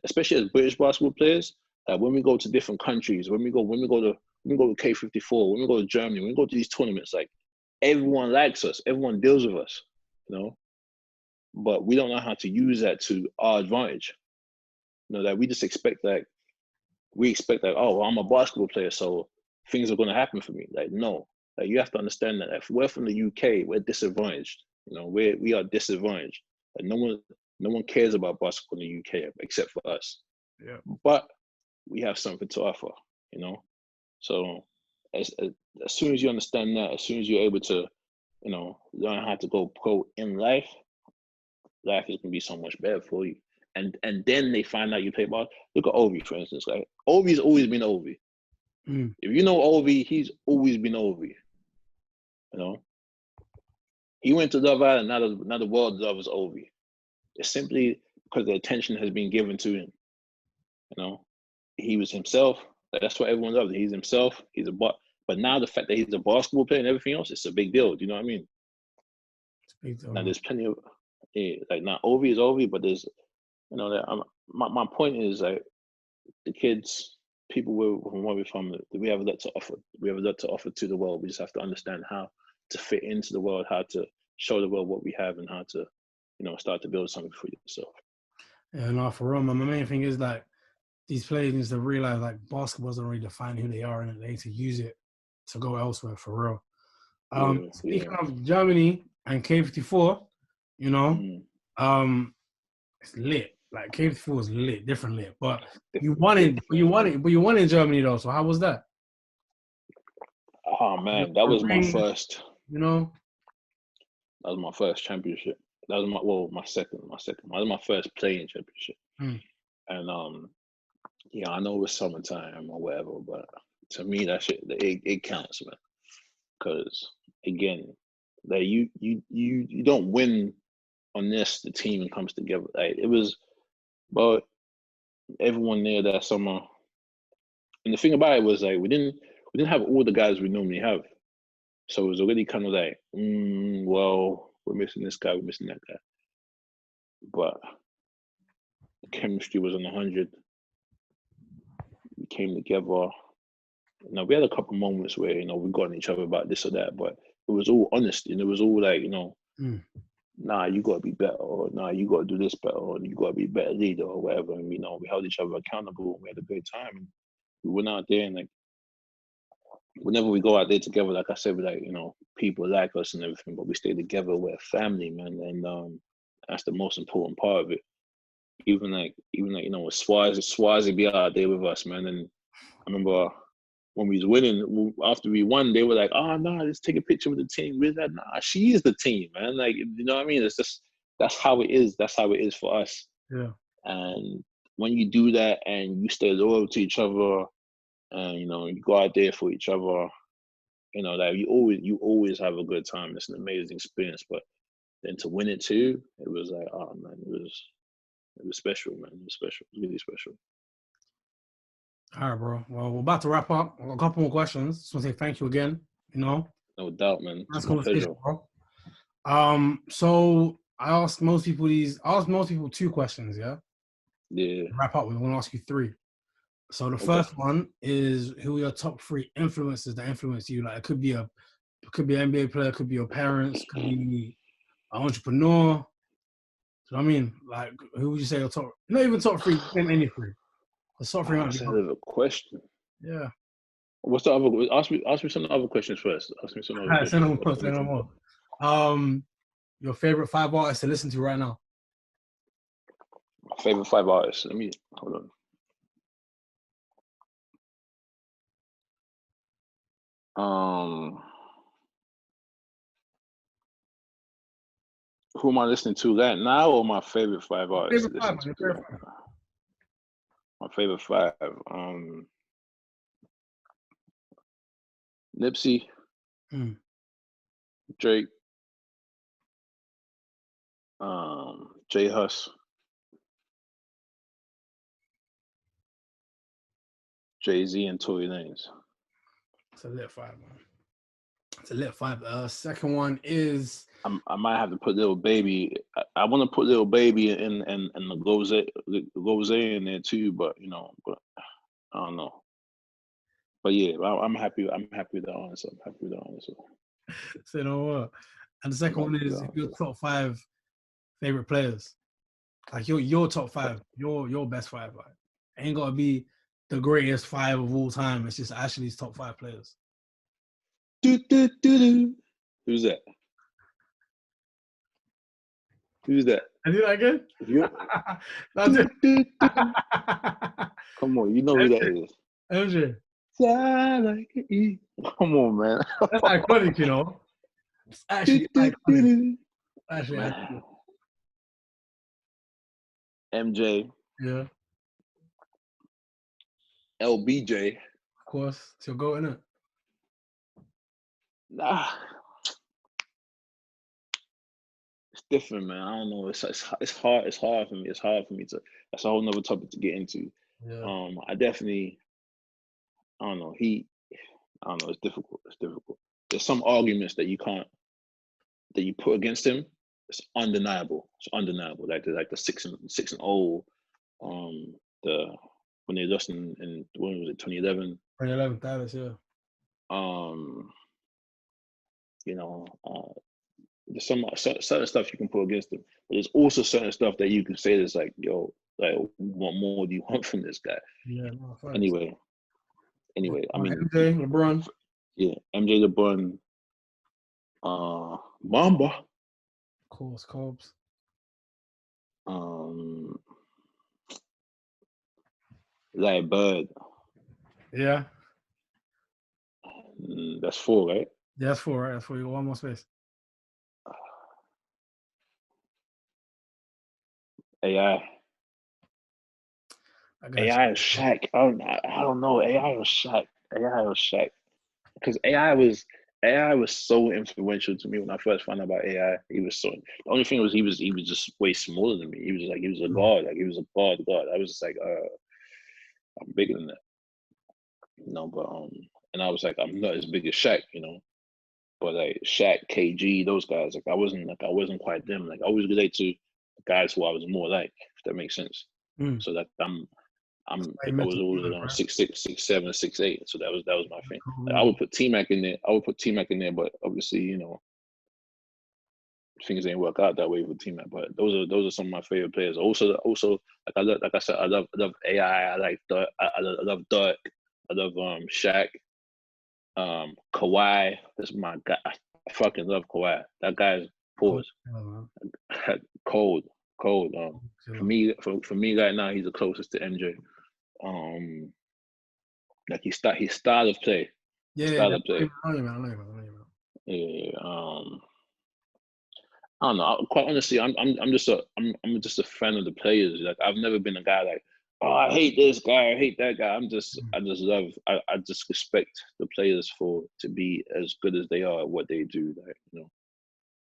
especially as British basketball players, when we go to different countries, when we go to K54, when we go to Germany, when we go to these tournaments, like everyone likes us, everyone deals with us, you know, but we don't know how to use that to our advantage. You know, that we just expect like oh, well, I'm a basketball player, so things are going to happen for me. Like no, like you have to understand that if we're from the UK, we're disadvantaged. You know, we are disadvantaged. Like no one cares about basketball in the UK except for us. yeah. But we have something to offer. You know, so as soon as you understand that, as soon as you're able to, you know, learn how to go pro in life, life is gonna be so much better for you. And then they find out you play ball. Look at Ovi, for instance. Like Ovi's always been Ovi. Mm, If you know Ovi, he's always been Ovi. You know, he went to Love Island. Now the world loves Ovi. It's simply because the attention has been given to him. You know, he was himself. That's what everyone loves. He's himself. But now the fact that he's a basketball player and everything else, it's a big deal. Do you know what I mean? it's a big deal, Now man. there's plenty of like now Ovi is Ovi, but there's you know that my point is like the kids, people from where we're from, we have a lot to offer. We have a lot to offer to the world. We just have to understand how to fit into the world, how to show the world what we have, and how to, start to build something for yourself. Yeah, no, for real, man. My main thing is like these players need to realize like basketball doesn't really define who they are, and they need to use it to go elsewhere for real. Speaking of Germany and K54, it's lit. Like K54 is lit, different lit. But you won in Germany though. So how was that? Oh man, that was my first. That was my first championship. That was my second. That was my first playing championship. And I know it was summertime or whatever, but to me that shit it counts, man. Because again, like you don't win unless the team comes together. Like it was, but everyone there that summer. And the thing about it was like we didn't have all the guys we normally have, so it was already kind of like, well, we're missing this guy, we're missing that guy. But the chemistry was on 100. We came together. We had a couple moments where we got on each other about this or that, but it was all honest, and it was all like, nah, you gotta be better, or nah, you gotta do this better, or you gotta be a better leader, or whatever. And we held each other accountable, and we had a great time. And we went out there, and like whenever we go out there together, like I said, we like people like us and everything, but we stay together. We're a family, man, and that's the most important part of it. Even like with Swazi be out there with us, man. And I remember when we was winning, after we won, they were like, "Oh no, let's take a picture with the team." With that, nah, she is the team, man. Like, you know what I mean? It's just that's how it is. That's how it is for us. Yeah. And when you do that and you stay loyal to each other, and you go out there for each other, like you always have a good time. It's an amazing experience. But then to win it too, it was like, oh man, it was special, man. It was special. It was really special. All right, bro. Well, we're about to wrap up. A couple more questions. Just want to say thank you again. No doubt, man. That's conversation, bro. So I asked most people two questions, yeah? Yeah. Wrap up, we're gonna ask you three. So the first one is, who are your top 3 influences that influence you? Like it could be an NBA player, it could be your parents, could be an entrepreneur. So I mean, like, who would you say your top? Not even top 3, any 3. The top 3 might be. A question. Yeah. What's the other? Ask me some other questions first. Ask me some other questions. Say no more. Your favorite 5 artists to listen to right now? My favorite 5 artists. Let me hold on. Who am I listening to that now, or my favorite 5 artists? My favorite 5. Nipsey, Drake, J Hus, Jay-Z, and Tory Lanez. It's a lit 5, man. It's a lit 5. Second one is, I might have to put Lil Baby. I want to put Lil Baby in the Rose in there too, but but I don't know. But yeah, I'm happy. I'm happy with the answer. Say no more. And the second one is your top 5 favorite players. Like your top 5, your best 5. Like, ain't gotta be the greatest 5 of all time. It's just Ashley's top 5 players. Who's that? Who's that? I do that again? Come on, you know who that is. MJ. Come on, man. That's iconic, It's actually iconic. Iconic. MJ. Yeah. LBJ. Of course. It's your goat, innit? Nah. It's different, man. I don't know. It's hard. It's hard for me. It's hard for me to. That's a whole nother topic to get into. Yeah. I definitely. I don't know. I don't know. It's difficult. There's some arguments that you put against him. It's undeniable. Like the 6-0. When they lost in when was it, 2011? 2011, Dallas, yeah. you know, there's certain stuff you can put against him, but there's also certain stuff that you can say that's like, yo, like, what more do you want from this guy? Yeah, no, facts. Anyway, I mean, MJ, LeBron. yeah, MJ, LeBron, Mamba, Of course, Cobbs. Larry Bird. Yeah. That's 4, right? Yeah, that's 4, right? That's 4. You got one more space. AI. AI or Shaq. I don't know. AI or Shaq. Because AI was so influential to me when I first found out about AI. The only thing was he was just way smaller than me. He was a guard. Like he was a guard. I was just like, I'm bigger than that. But and I was like, I'm not as big as Shaq, But like Shaq, KG, those guys, like I wasn't quite them. Like I always relate to guys who I was more like, if that makes sense. So that I was older than 6'6", 6'7", 6'8". So that was my thing. Like, I would put T-Mac in there. But obviously, things didn't work out that way with T-Mac. But those are some of my favorite players. Also, like I said, I love AI. I love Dirk. I love Shaq. Kawhi. That's my guy. I fucking love Kawhi. That guy's pause. Cold. For me right now, he's the closest to MJ. Like his style of play. Yeah. I don't know. Quite honestly, I'm just a fan of the players. Like I've never been a guy like, oh, I hate this guy, I hate that guy. I just respect the players to be as good as they are at what they do. Like, I'm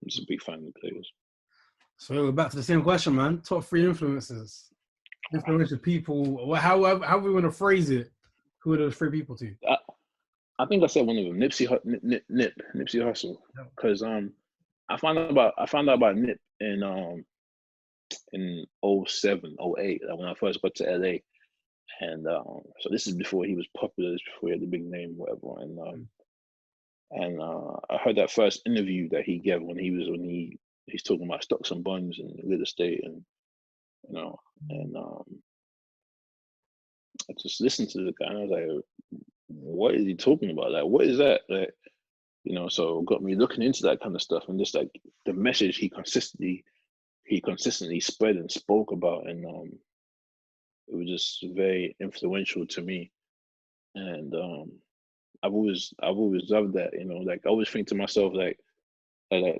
just a big fan of the players. So we're back to the same question, man. Top 3 influences. Influential people. How we want to phrase it? Who are those 3 people to? I think I said one of them, Nipsey Hussle, because I found out about Nip in 07, 08, like when I first got to LA, and so this is before he was popular, this is before he had the big name, whatever, and I heard that first interview that he gave when he's talking about stocks and bonds and real estate, and I just listened to the guy and I was like, what is he talking about? Like, what is that? Like, so it got me looking into that kind of stuff, and just like the message he consistently spread and spoke about, and it was just very influential to me. And I've always loved that, like I always think to myself like I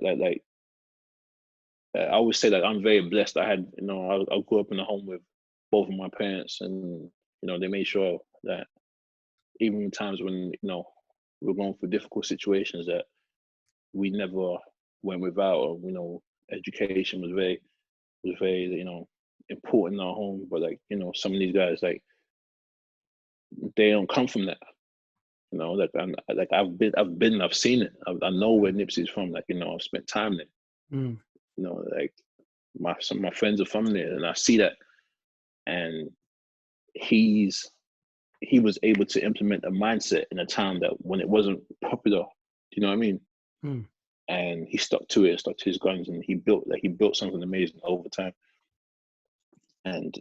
always say that I'm very blessed. I grew up in a home with both of my parents, and they made sure that even in times when we're going through difficult situations, that we never went without. Or, education was very important in our home. But like some of these guys, like they don't come from that. I've seen it. I know where Nipsey's from. Like I've spent time there. Like some of my friends are from there, and I see that. And he was able to implement a mindset in a time that when it wasn't popular. You know what I mean? And he stuck to it, stuck to his guns, and he built something amazing over time. And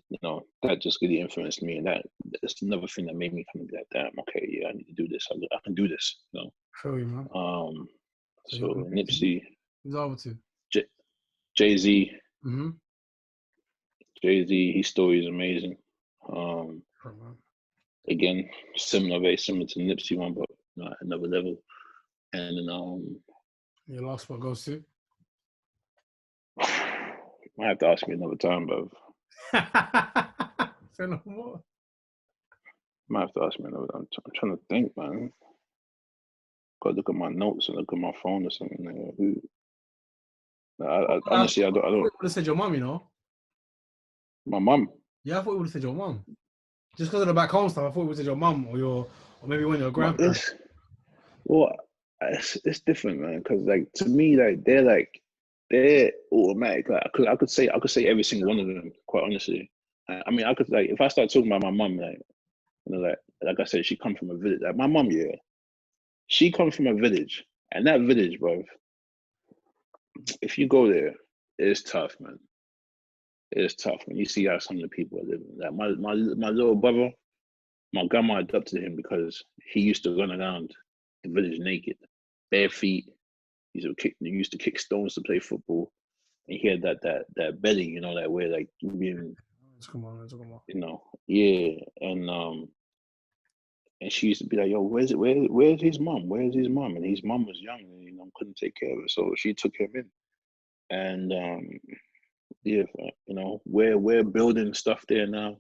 that just really influenced me, and that's another thing that made me kind of be like, damn, okay, yeah, I need to do this. I can do this. Feel you, man. So Nipsey, who's over to? Jay-Z. Mm-hmm. Jay-Z, his story is amazing. Again, very similar to Nipsey one, but at another level. And then your last spot goes to? Might have to ask me another time, bro. Say no more. Might have to ask me another time. I'm trying to think, man. Gotta look at my notes and look at my phone or something. Honestly, I don't. I would have said your mom, My mom. Yeah, I thought you would have said your mom. Just because of the back home stuff, I thought it was your mum or maybe one of your grandparents. It's different, man. Because like to me, like they're automatic. Like I could say every single one of them. Quite honestly, I mean, I could like if I start talking about my mum, like like I said, she come from a village. Like my mum, yeah, she comes from a village, And that village, bro, if you go there, it's tough, man. It's tough when you see how some of the people are living. Like my little brother, my grandma adopted him because he used to run around the village naked, bare feet. He used to kick stones to play football, and he had that belly, you know, that way, like being, Come on, let's come on. you know, yeah. And she used to be like, "Yo, where's his mom? Where's his mom?" And his mom was young, and couldn't take care of it, so she took him in. And yeah, we're building stuff there now.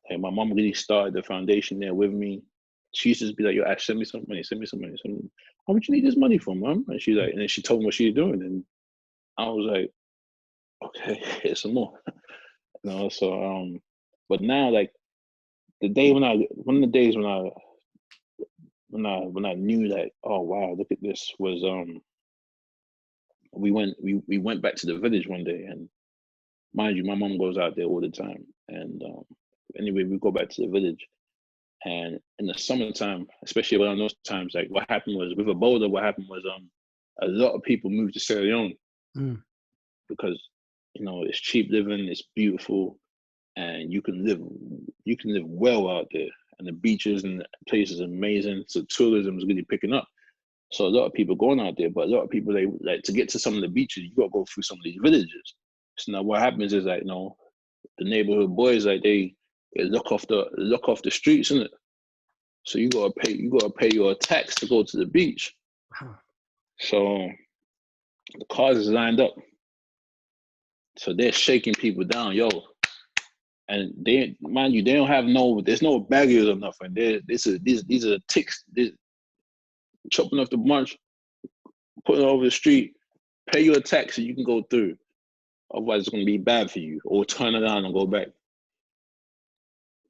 And my mom really started the foundation there with me. She used to just be like, "Yo, Ash, send me some money, send me some money. How much you need this money for, mom?" And she's like, and then she told me what she was doing, and I was like, "Okay, here's some more." So but now, like, one of the days when I knew that, oh wow, look at this, was we went back to the village one day, and mind you, my mom goes out there all the time, and anyway, we go back to the village. And in the summertime, especially around those times, like, what happened was, with Ebola, what happened was a lot of people moved to Sierra Leone because it's cheap living, it's beautiful, and you can live well out there, and the beaches and the places are amazing. So tourism is really picking up. So a lot of people going out there, but a lot of people, they like to get to some of the beaches, you gotta go through some of these villages. So now what happens is, like, the neighborhood boys, like, they look off the streets, innit? So you gotta pay your tax to go to the beach. So the cars is lined up. So they're shaking people down, yo. And they, mind you, they don't have there's no barriers or nothing. These are ticks. They're chopping off the bunch, putting it over the street, pay your tax so you can go through. Otherwise it's gonna be bad for you. Or turn around and go back.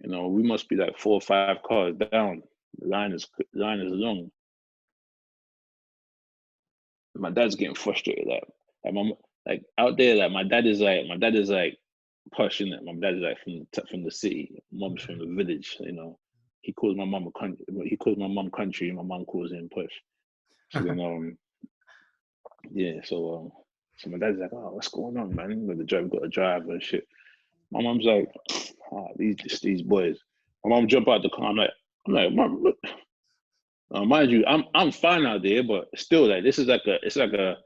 We must be like 4 or 5 cars down. The line is long. My dad's getting frustrated. Like out there, like my dad is like pushing it. My dad is like from the city. Mom's from the village. He calls my mom country. He calls my mom country. My mom calls him push. So then yeah. So my dad's like, "Oh, what's going on, man? Got to drive and shit." My mom's like, these boys. My mom jump out the car. I'm like, "Mom, look." Mind you, I'm fine out there, but still, like, it's like a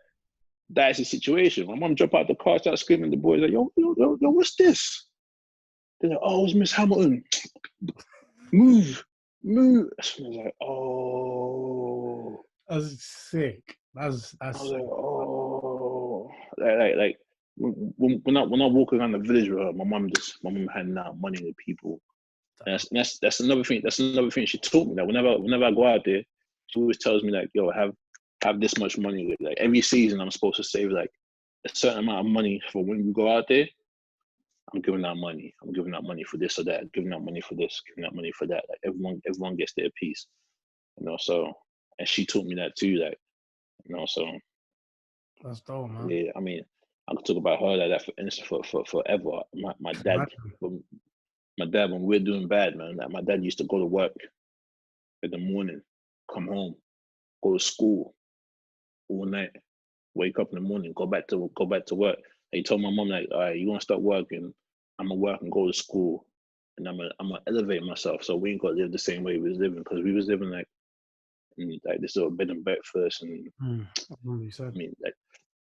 dicey situation. My mom jump out the car, start screaming. The boys like, yo, what's this? They're like, "Oh, it's Miss Hamilton. Move." I was like, oh. That's sick. That's I was like, oh. Like when I walk around the village with her, my mom handing out money to people. And that's another thing. That's another thing she taught me. That whenever I go out there, she always tells me, like, "Yo, have this much money." Like, every season, I'm supposed to save like a certain amount of money for when we go out there. I'm giving out money. I'm giving out money for this or that. Giving out money for this. Giving out money for that. Like, everyone gets their piece. So, and she taught me that too. Like, so that's dope, man. yeah. I mean, I could talk about her like that for forever. My dad. My dad, when we're doing bad, man, like, my dad used to go to work in the morning, come home, go to school all night, wake up in the morning, go back to work. He told my mom, like, "All right, you want to start working? I'm gonna work and go to school, and I'm gonna elevate myself. So we ain't gonna live the same way we was living, because we was living like in like this little bed and breakfast." And I mean, like,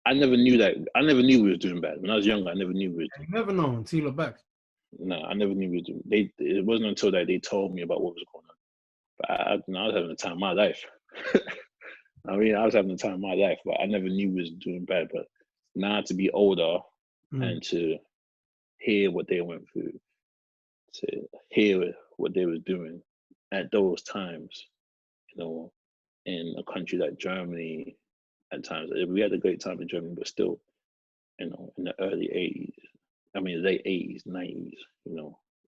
I never knew we was doing bad. When I was younger, I never knew we was doing bad. You never know until you look back. No, I never knew we was doing. It wasn't until that they told me about what was going on. But I was having the time of my life. I mean, I was having the time of my life, but I never knew we was doing bad. But now, to be older and to hear what they went through, to hear what they was doing at those times, in a country like Germany, at times we had a great time in Germany, but still, in the early '80s, I mean late '80s, '90s,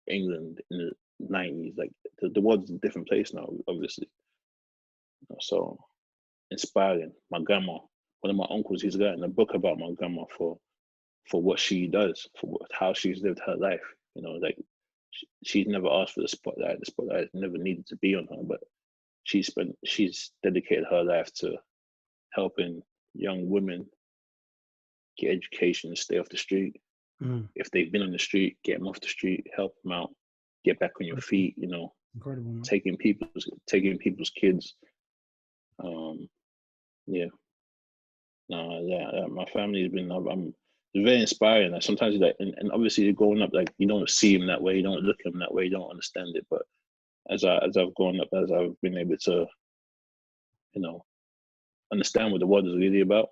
England in the '90s, like the world's a different place now, obviously. So inspiring. My grandma, one of my uncles, he's written a book about my grandma for what she does, for how she's lived her life. Like, she's never asked for the spotlight. The spotlight never needed to be on her, but she's dedicated her life to helping young women get education and stay off the street. Mm. If they've been on the street, get them off the street, help them out, get back on your feet. You know, Incredible, man. taking people's kids. Yeah. No, yeah, my family has been. It's very inspiring. Like sometimes, like, and obviously, growing up, like you don't see him that way, you don't look at him that way, you don't understand it. But as I've grown up, as I've been able to, you know, understand what the world is really about,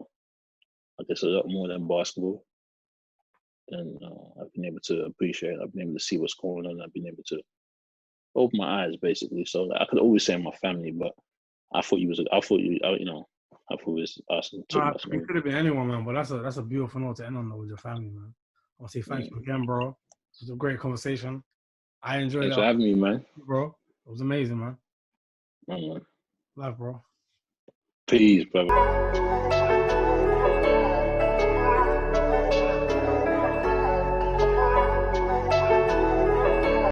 like it's a lot more than basketball. And I've been able to appreciate it. I've been able to see what's going on. I've been able to open my eyes, basically. So like, I could always say my family, but I thought you, I thought it was asking too much. It could have been anyone, man. But that's a beautiful note to end on, though, with your family, man. I want to say thank you again, bro. It was a great conversation. I enjoyed Thanks it, for having me, man. bro. It was amazing, man. Man. Love, bro. Peace, brother.